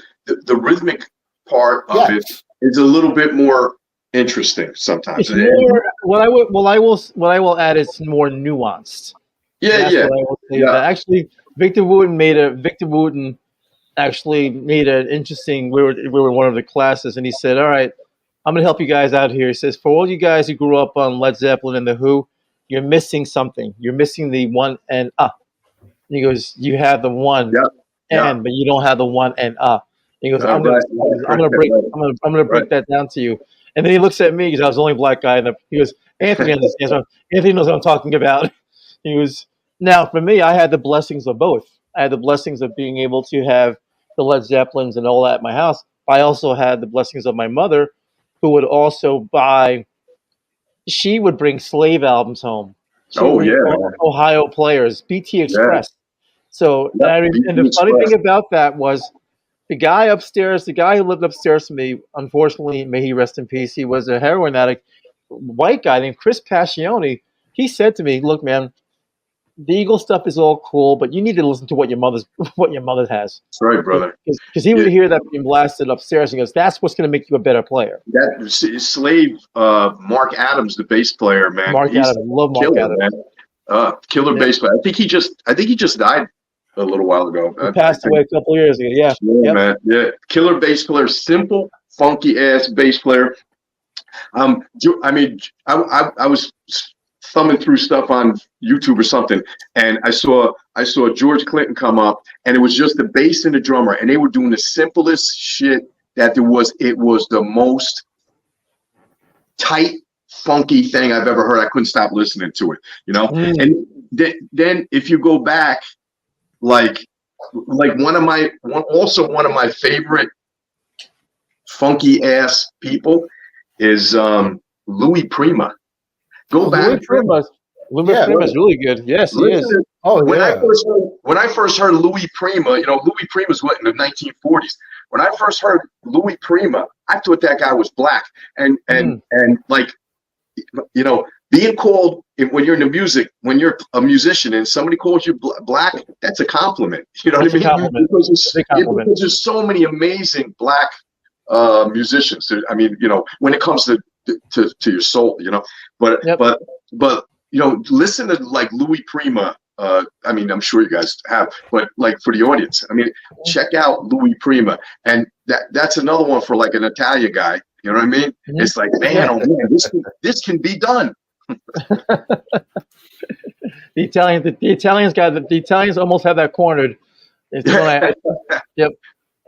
S3: rhythmic part of it is a little bit more interesting sometimes.
S4: It's more, what I will add is more nuanced.
S3: Yeah.
S4: What I will say. That actually, Victor Wooten actually made an interesting. We were in one of the classes, and he said, "All right, I'm going to help you guys out here." He says, "For all you guys who grew up on Led Zeppelin and the Who, you're missing something. You're missing the one and up." And he goes, "You have the one and, but you don't have the one and up." And he goes, "I'm gonna break that down to you." And then he looks at me because I was the only black guy, and he goes, "Anthony understands. Anthony knows what I'm talking about." He goes, "Now for me, I had the blessings of both. I had the blessings of being able to have the Led Zeppelins and all that at my house. But I also had the blessings of my mother, who would also buy. She would bring slave albums home. Ohio Players, BT Express." So, and the funny thing about that was the guy upstairs, the guy who lived upstairs from me, unfortunately, may he rest in peace, he was a heroin addict, white guy named Chris Passione. He said to me, "Look, man, the Eagle stuff is all cool, but you need to listen to what your mother has."
S3: That's right, brother.
S4: Because he would hear that being blasted upstairs and goes, "That's what's going to make you a better player."
S3: That slave, Mark Adams, the bass player, man.
S4: Mark Adams, I love Mark Adams.
S3: Man. Killer bass player. I think he just died a little while ago.
S4: He passed away a couple years ago. Yeah.
S3: Man. Yeah. Killer bass player, simple, funky ass bass player. I mean, I was thumbing through stuff on YouTube or something, and I saw George Clinton come up, and it was just the bass and the drummer, and they were doing the simplest shit that there was. It was the most tight, funky thing I've ever heard. I couldn't stop listening to it, And then if you go back, like one of my favorite funky ass people is Louis Prima. Go back.
S4: Louis Prima is really good. Yes, he is.
S3: When I first heard Louis Prima, Louis Prima's in the 1940s. When I first heard Louis Prima, I thought that guy was black, and being called when you're in the music, when you're a musician and somebody calls you black, that's a compliment. You know what I mean? Because there's so many amazing black musicians. I mean, when it comes to your soul, but listen to like Louis Prima. I mean, I'm sure you guys have, but like for the audience, I mean, check out Louis Prima, and that's another one for like an Italian guy. You know what I mean? Mm-hmm. It's like, man, oh man, this can be done.
S4: The Italians almost have that cornered. Yep.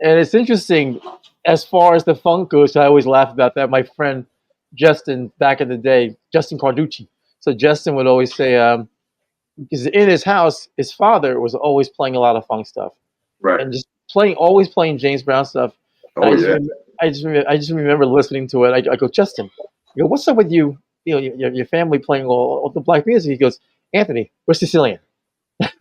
S4: And it's interesting as far as the funk goes. I always laugh about that. My friend Justin, back in the day, Justin Carducci, So Justin would always say, because in his house, his father was always playing a lot of funk stuff
S3: Right.
S4: and just always playing James Brown stuff. And
S3: Oh yeah.
S4: I just remember listening to it. I go, Justin, you go, what's up with you? You know, your family playing all the black music. He goes, Anthony, we're Sicilian.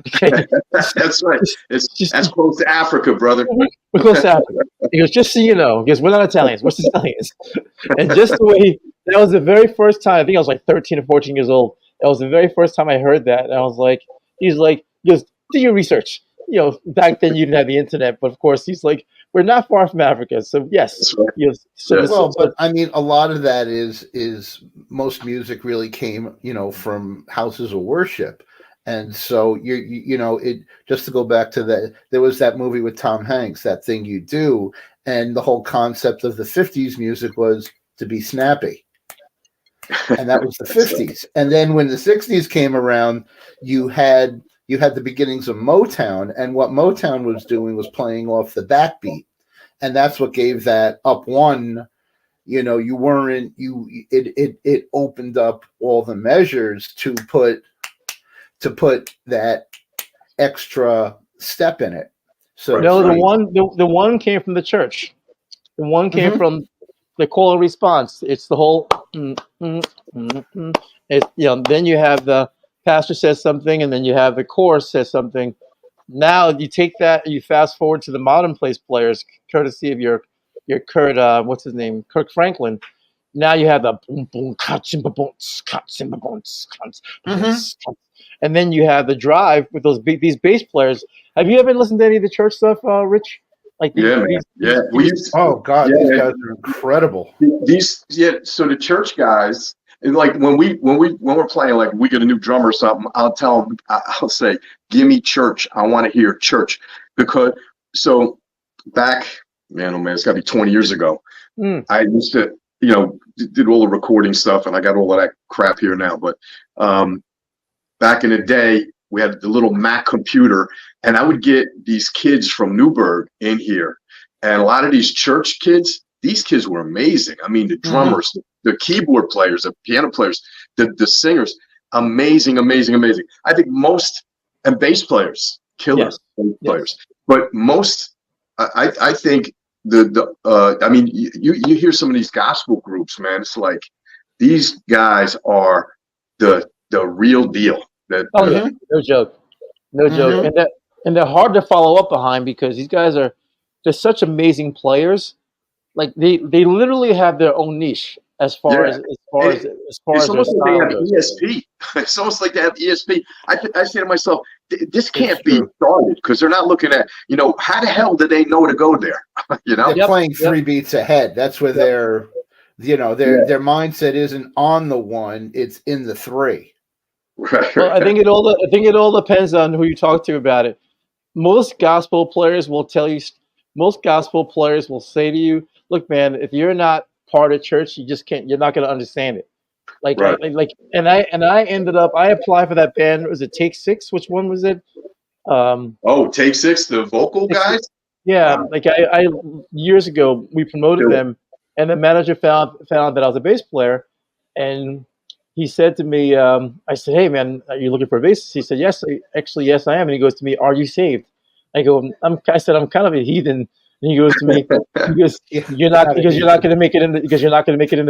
S4: Okay,
S3: That's right.
S4: just
S3: That's close to Africa, brother.
S4: we're close to Africa. He goes, just so you know, he goes, we're not Italians, we're Sicilians. And just the way that was the very first time. I think I was like 13 or 14 years old. That was the very first time I heard that, and I was like, he goes, do your research. You know, back then you didn't have the internet, but of course he's like, we're not far from Africa, so yes.
S3: That's right.
S4: Yes. So,
S3: Yes.
S2: Well, but I mean, a lot of that is most music really came, from houses of worship, and so you know it. Just to go back to that, there was that movie with Tom Hanks, That Thing You Do, and the whole concept of the '50s music was to be snappy, and that was the '50s. And then when the '60s came around, you had the beginnings of Motown, and what Motown was doing was playing off the backbeat. And that's what gave that up one, you weren't, it opened up all the measures to put that extra step in it. So
S4: no, the one came from the church. The one came from the call and response. It's the whole, then you have the pastor says something, and then you have the chorus says something. Now you take that, you fast forward to the modern place players, courtesy of your Kurt, what's his name, Kirk Franklin. Now you have the boom boom and then you have the drive with these bass players. Have you ever listened to any of the church stuff, Rich? Like
S2: oh God, these guys are incredible.
S3: So the church guys. And like when we're playing, like we get a new drummer or something, I'll say, give me church. I want to hear church. Because so back, man, oh man, it's gotta be 20 years ago. I used to, did all the recording stuff, and I got all of that crap here now. But back in the day, we had the little Mac computer, and I would get these kids from Newburgh in here. And a lot of these church kids, these kids were amazing. I mean, the drummers, the keyboard players, the piano players, the singers, amazing. I think most, and bass players, killer bass players. But most, I think I mean, you hear some of these gospel groups, man. It's like these guys are the real deal.
S4: No joke, and they're hard to follow up behind because these guys they're such amazing players. Like they literally have their own niche as far as
S3: it's almost like they have ESP. It's almost like they have ESP. I say to myself, this can't be started because they're not looking at, how the hell do they know to go there?
S2: They're playing three beats ahead. That's where their mindset isn't on the one; it's in the three.
S3: Right.
S4: Well, I think it all depends on who you talk to about it. Most gospel players will tell you. Most gospel players will say to you, "Look, man, if you're not part of church, you just can't. You're not going to understand it." Like,
S3: right.
S4: I ended up. I applied for that band. Was it Take Six? Which one was it?
S3: Take Six, the vocal guys.
S4: Yeah, like I years ago we promoted them, and the manager found that I was a bass player, and he said to me, I said, "Hey, man, are you looking for a bassist?" He said, "Yes, actually, yes, I am." And he goes to me, "Are you saved?" I go, I said, "I'm kind of a heathen." And he goes to me, "You're not going to make it in the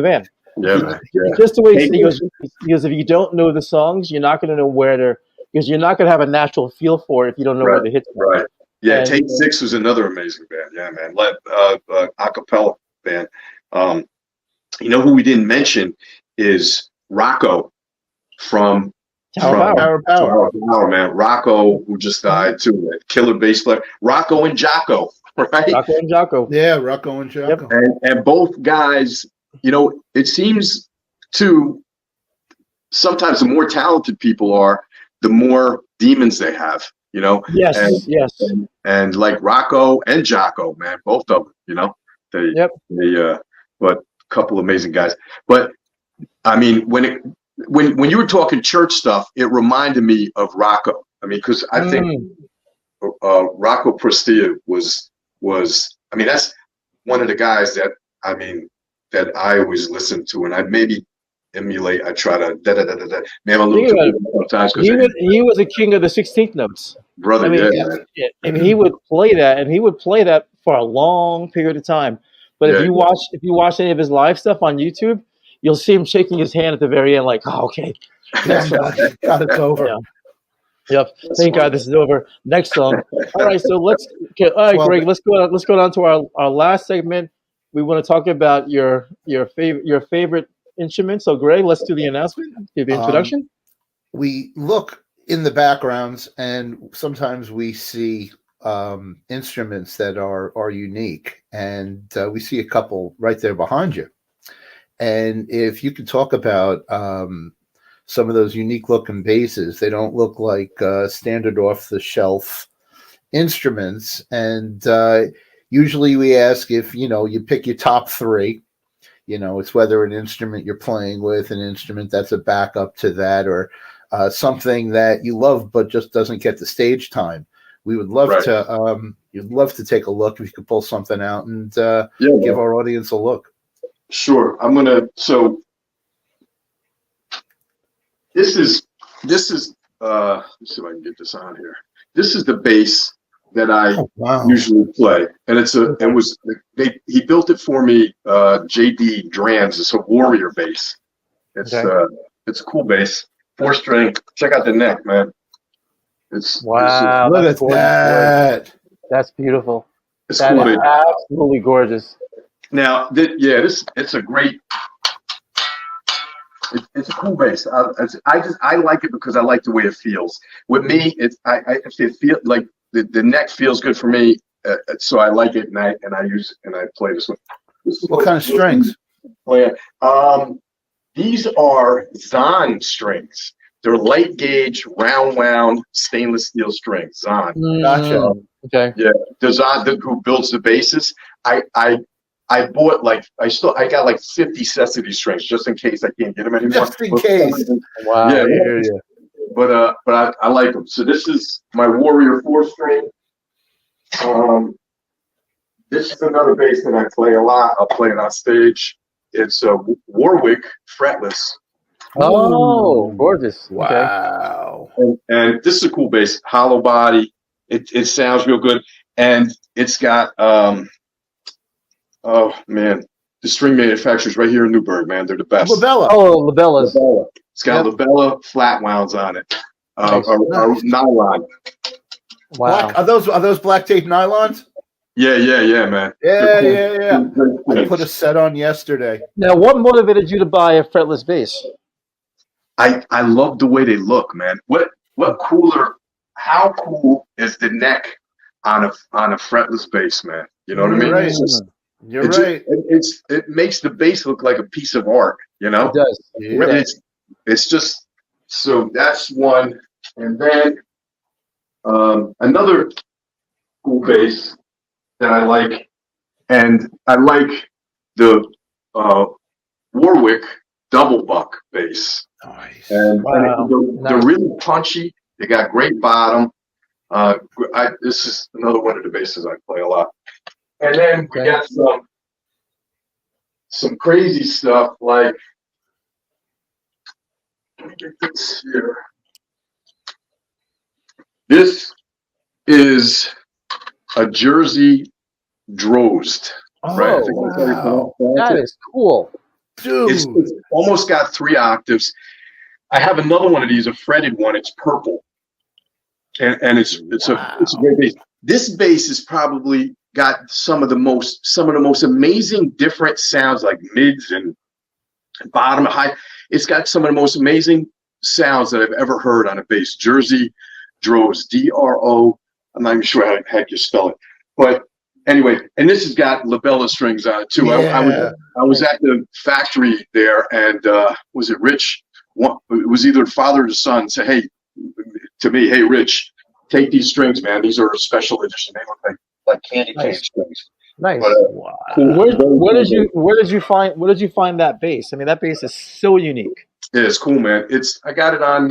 S4: band."
S3: Yeah, man. Yeah.
S4: Just the way he goes, if you don't know the songs, you're not going to know where to, because you're not going to have a natural feel for it if you don't know where to hit.
S3: Right. Yeah. And Take Six was another amazing band. Yeah, man. A cappella band. Who we didn't mention is Rocco from
S2: Tower Power,
S3: man. Rocco, who just died too, killer bass player. Rocco and Jocko, right?
S4: Rocco and Jocko.
S2: Yeah, Rocco and Jocko.
S3: Yep. And both guys, it seems sometimes the more talented people are, the more demons they have,
S4: Yes, yes.
S3: And like Rocco and Jocko, man, both of them, but a couple amazing guys. But I mean, when you were talking church stuff, it reminded me of Rocco. I mean, because I think Rocco Prestia was that's one of the guys that I always listened to, and I maybe emulate. I try to da da da da da. Maybe a little
S4: Think
S3: too
S4: about it.
S3: big sometimes
S4: He was a king of the 16th notes.
S3: brother,
S4: I mean,
S3: yeah, man.
S4: and he would play that, and he would play that for a long period of time. But
S3: Yeah,
S4: if you watch any of his live stuff on YouTube, you'll see him shaking his hand at the very end, like, "Oh, okay, next song."
S2: God, it's over.
S4: Yeah. Yep.
S3: That's
S4: Thank God
S3: funny.
S4: this is over. Next song. All right, so all right,
S2: Well,
S4: Greg. Let's go down to our last segment. We want to talk about your favorite instrument. So, Greg, let's do the announcement. Do the introduction.
S2: We look in the backgrounds, and sometimes we see instruments that are unique, and we see a couple right there behind you. And if you could talk about some of those unique looking basses, they don't look like standard off the shelf instruments. And usually we ask if you pick your top three. It's whether an instrument you're playing with, an instrument that's a backup to that, or something that you love but just doesn't get the stage time. We would love to. You'd love to take a look if you could pull something out and give our audience a look.
S3: Sure. I'm gonna. So this is. Let's see if I can get this on here. This is the bass that I usually play, and he built it for me. JD Drans. It's a Warrior bass. It's a cool bass. 4-string. Check out the neck, man.
S4: Wow,
S2: Look at that.
S4: That's beautiful.
S3: It's
S4: That
S3: cool.
S4: is absolutely gorgeous.
S3: Now, it's a great. It's a cool bass. I like it because I like the way it feels. With me, if it feel like the neck feels good for me, so I like it, and I use it, and I play this one.
S2: What kind of strings?
S3: These are Zahn strings. They're light gauge, round wound, stainless steel strings. Zahn.
S2: Gotcha.
S3: Okay. Yeah, the Zahn who builds the basses. I bought I got like 50 sets of these strings just in case I can't get them anymore.
S2: Just in case.
S4: Wow.
S3: Yeah. But I like them. So this is my Warrior 4-string. This is another bass that I play a lot. I'll play it on stage. It's a Warwick fretless.
S4: Oh, gorgeous.
S2: Wow.
S3: And this is a cool bass, hollow body. It sounds real good. And it's got, oh man, the string manufacturers right here in Newburgh, man, they're the best.
S2: Labella.
S4: Oh, Labellas.
S3: Labella. It's got Labella flat wounds on it. Nice. Nylon.
S4: Wow.
S2: Are those black tape nylons?
S3: Yeah, man.
S2: Yeah. I put a set on yesterday.
S4: Now, what motivated you to buy a fretless bass?
S3: I love the way they look, man. What cooler? How cool is the neck on a fretless bass, man? You know what I mean?
S2: Right. You're right.
S3: It makes the bass look like a piece of art. You know?
S4: It does.
S2: Yeah.
S3: It's just so that's one, and then another cool bass that I like, and I like the Warwick double buck bass.
S2: Nice.
S3: And they're really punchy. They got great bottom. This is another one of the basses I play a lot. And then we got some crazy stuff like, let me get this here. This is a Jersey Drozd.
S2: Oh,
S3: right?
S2: wow.
S4: That is cool.
S2: Dude.
S3: It's almost got 3 octaves. I have another one of these, a fretted one. It's purple, and it's a great bass. This bass has probably got some of the most amazing different sounds, like mids and bottom and high. It's got some of the most amazing sounds that I've ever heard on a bass. Jersey Drozd, D-R-O. I'm not even sure how the heck you spell it, but anyway, and this has got Labella strings on it too.
S2: Yeah.
S3: I was at the factory there, and was it Rich? It was either father or the son. Say, hey, to me, hey, Rich, take these strings, man. These are a special edition. They look like candy cane strings.
S4: Nice.
S3: But,
S2: Wow.
S4: Where did you find that bass? I mean, that bass is so unique.
S3: Yeah, it's cool, man. I got it on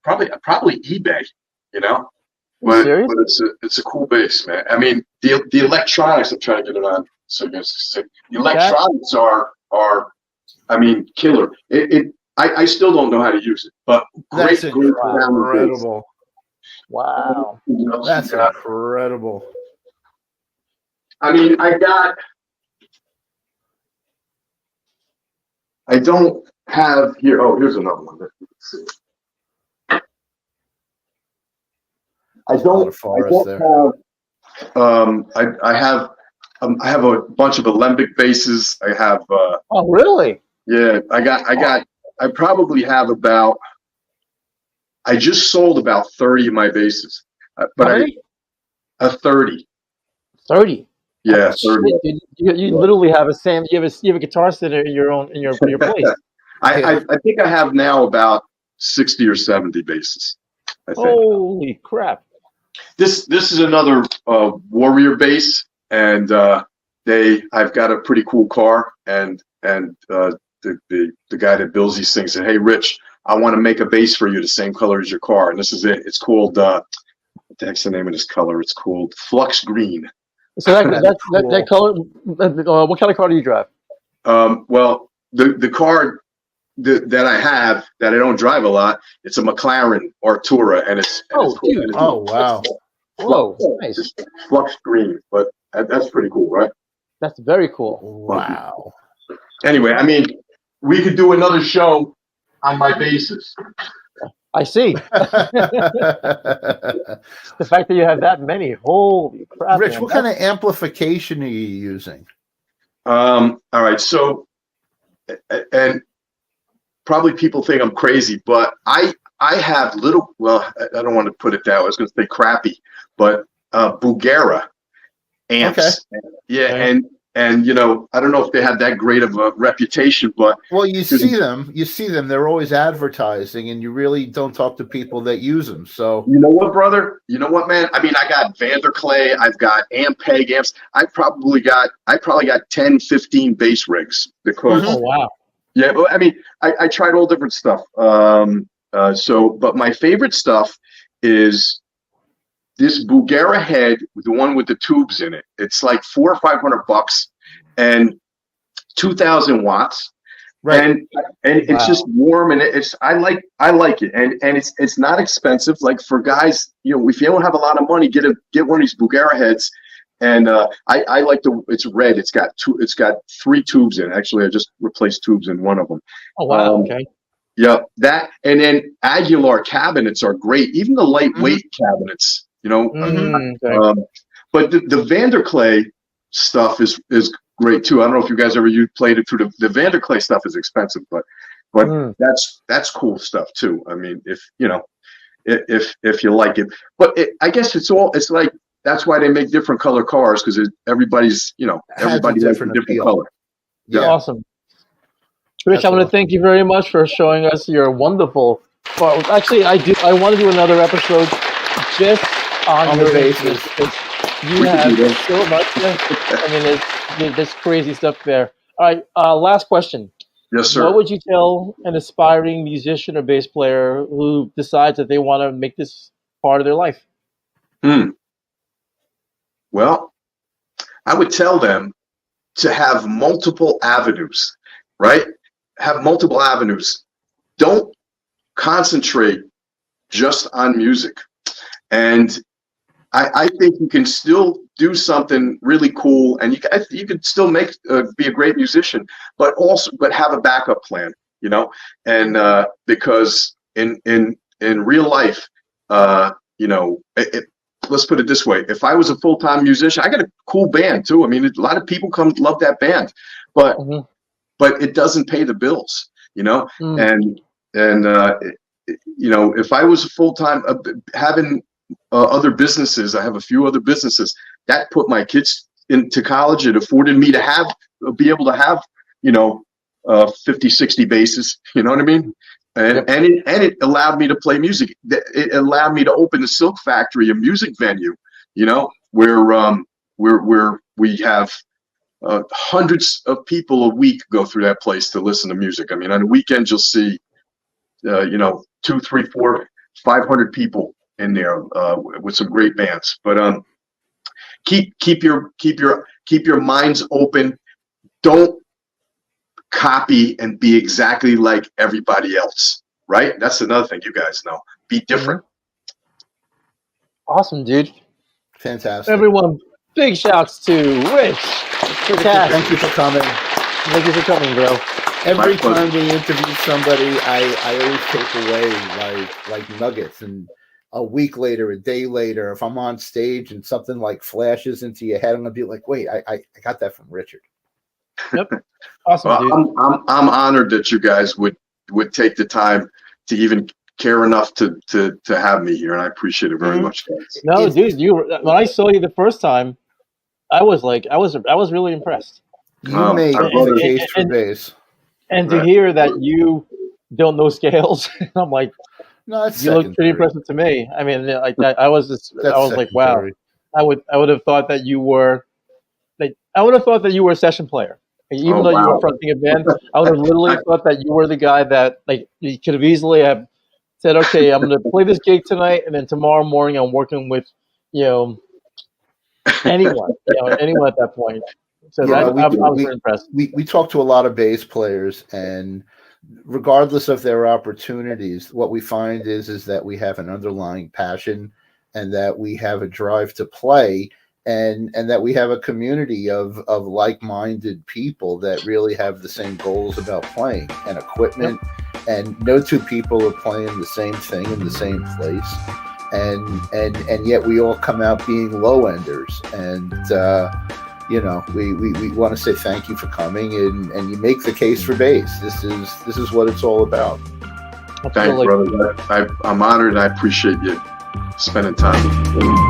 S3: probably eBay, you know. But it's a cool bass, man. I mean, the electronics I'm trying to get it on. So you guys see, the electronics are I mean, killer. I still don't know how to use it, but
S2: That's
S3: great
S2: incredible.
S4: Wow.
S2: That's incredible.
S3: I mean, I don't have here. Oh, here's another one. Let's see. I don't have. I have a bunch of alembic basses. I have.
S4: Oh, really?
S3: Yeah, I probably have about. I just sold about 30 of my basses, but
S4: How many?
S3: 30.
S4: 30.
S3: Yeah,
S4: Oh,
S3: 30.
S4: shit, dude. You literally have you have a guitar set in your place.
S3: I think I have now about 60 or 70 basses. I think.
S4: Holy crap!
S3: This is another Warrior bass, and I've got a pretty cool car, and the guy that builds these things said, "Hey, Rich, I want to make a bass for you the same color as your car," and this is it. It's called what the heck's the name of this color? It's called Flux Green.
S4: So that color. What kind of car do you drive?
S3: Well, the car that I have that I don't drive a lot, it's a McLaren Artura, and it's
S4: dude.
S2: Oh, wow.
S4: Whoa, nice.
S3: It's Flux Green, but that's pretty cool, right?
S4: That's very cool.
S2: Wow.
S3: Anyway, I mean, we could do another show on my basses.
S4: I see. The fact that you have that many, holy crap!
S2: Rich,
S4: man.
S2: what kind of amplification are you using?
S3: All right, so, and probably people think I'm crazy, but I have little, well, I don't want to put it that way. I was going to say crappy, but Bugera amps. Okay. Yeah, okay. And you know, I don't know if they have that great of a reputation, but
S2: well, you see them. They're always advertising, and you really don't talk to people that use them. So
S3: you know what, brother? You know what, man? I mean, I got Vanderklay, I've got Ampeg amps. I probably got 10, 15 bass rigs because.
S4: Oh wow.
S3: Yeah, well, I mean, I tried all different stuff. But my favorite stuff is this Bugera head, the one with the tubes in it. It's like $400 or $500 and 2,000 watts. Right. And it's just warm, and I like it, and it's not expensive. Like for guys, you know, if you don't have a lot of money, get one of these Bugera heads. And I like it's red. It's got 3 tubes in it. Actually, I just replaced tubes in one of them.
S4: Oh wow! Okay.
S3: Yeah, that, and then Aguilar cabinets are great. Even the lightweight cabinets, you know.
S4: Okay.
S3: But the Vanderklay stuff is great too. I don't know if you guys ever played it through the Vanderklay stuff is expensive, but that's cool stuff too. I mean, if you know, if you like it, but I guess it's like. That's why they make different color cars, because everybody has a different color.
S4: Yeah. Awesome. Rich, I want to thank you very much for showing us your wonderful. Well, actually, I want to do another episode just on your basses. You have so much. I mean, there's crazy stuff there. All right, last question.
S3: Yes, sir.
S4: What would you tell an aspiring musician or bass player who decides that they want to make this part of their life?
S3: Well, I would tell them to have multiple avenues, right? Have multiple avenues. Don't concentrate just on music. And I think you can still do something really cool, and you could still be a great musician, but have a backup plan, you know. And because in real life, you know, let's put it this way: if I was a full-time musician, I got a cool band too. I mean, a lot of people love that band, but it doesn't pay the bills, you know. And you know, if I was full-time having other businesses, I have a few other businesses that put my kids into college. It afforded me to be able to have, you know, 50, 60 basses. You know what I mean? And it allowed me to play music. It allowed me to open the Silk Factory, a music venue, you know, where we have hundreds of people a week go through that place to listen to music. I mean, on the weekends you'll see, you know, 200, 300, 400, 500 people in there with some great bands. But keep your minds open. Don't copy and be exactly like everybody else, right? That's another thing you guys know. Be different.
S4: Awesome, dude.
S2: Fantastic.
S4: Everyone, big shouts to Rich. Fracasse.
S2: Thank you for coming.
S4: Thank you for coming, bro.
S2: Every
S3: My pleasure.
S2: time we interview somebody, I always take away like nuggets. And a week later, a day later, if I'm on stage and something like flashes into your head, I'm gonna be like, wait, I got that from Richard.
S4: Yep. Awesome,
S3: Well,
S4: dude.
S3: I'm honored that you guys would take the time to even care enough to have me here, and I appreciate it very much, guys.
S4: No, dude, when I saw you the first time, I was really impressed.
S2: You make
S3: I
S2: the
S3: love
S2: case for bass.
S4: And to
S3: Right.
S4: hear that you don't know scales, I'm like,
S2: No, it's
S4: you look pretty
S2: secondary.
S4: impressive to me. I mean, like I was
S2: That's
S4: like, wow.
S2: secondary.
S4: I would have thought that you were a session player. Like, even
S3: Oh,
S4: though you
S3: wow.
S4: were fronting a band, I would have literally thought that you were the guy that, like, you could have easily have said, okay, I'm going to play this gig tonight, and then tomorrow morning I'm working with, anyone at that point. So
S2: Yeah,
S4: I was very impressed.
S2: We talk to a lot of bass players, and regardless of their opportunities, what we find is that we have an underlying passion, and that we have a drive to play, and that we have a community of like-minded people that really have the same goals about playing and equipment. And no two people are playing the same thing in the same place, and yet we all come out being low-enders. And we want to say thank you for coming, and you make the case for bass. This is what it's all about.
S3: Thanks, brother. I'm honored, and I appreciate you spending time with me.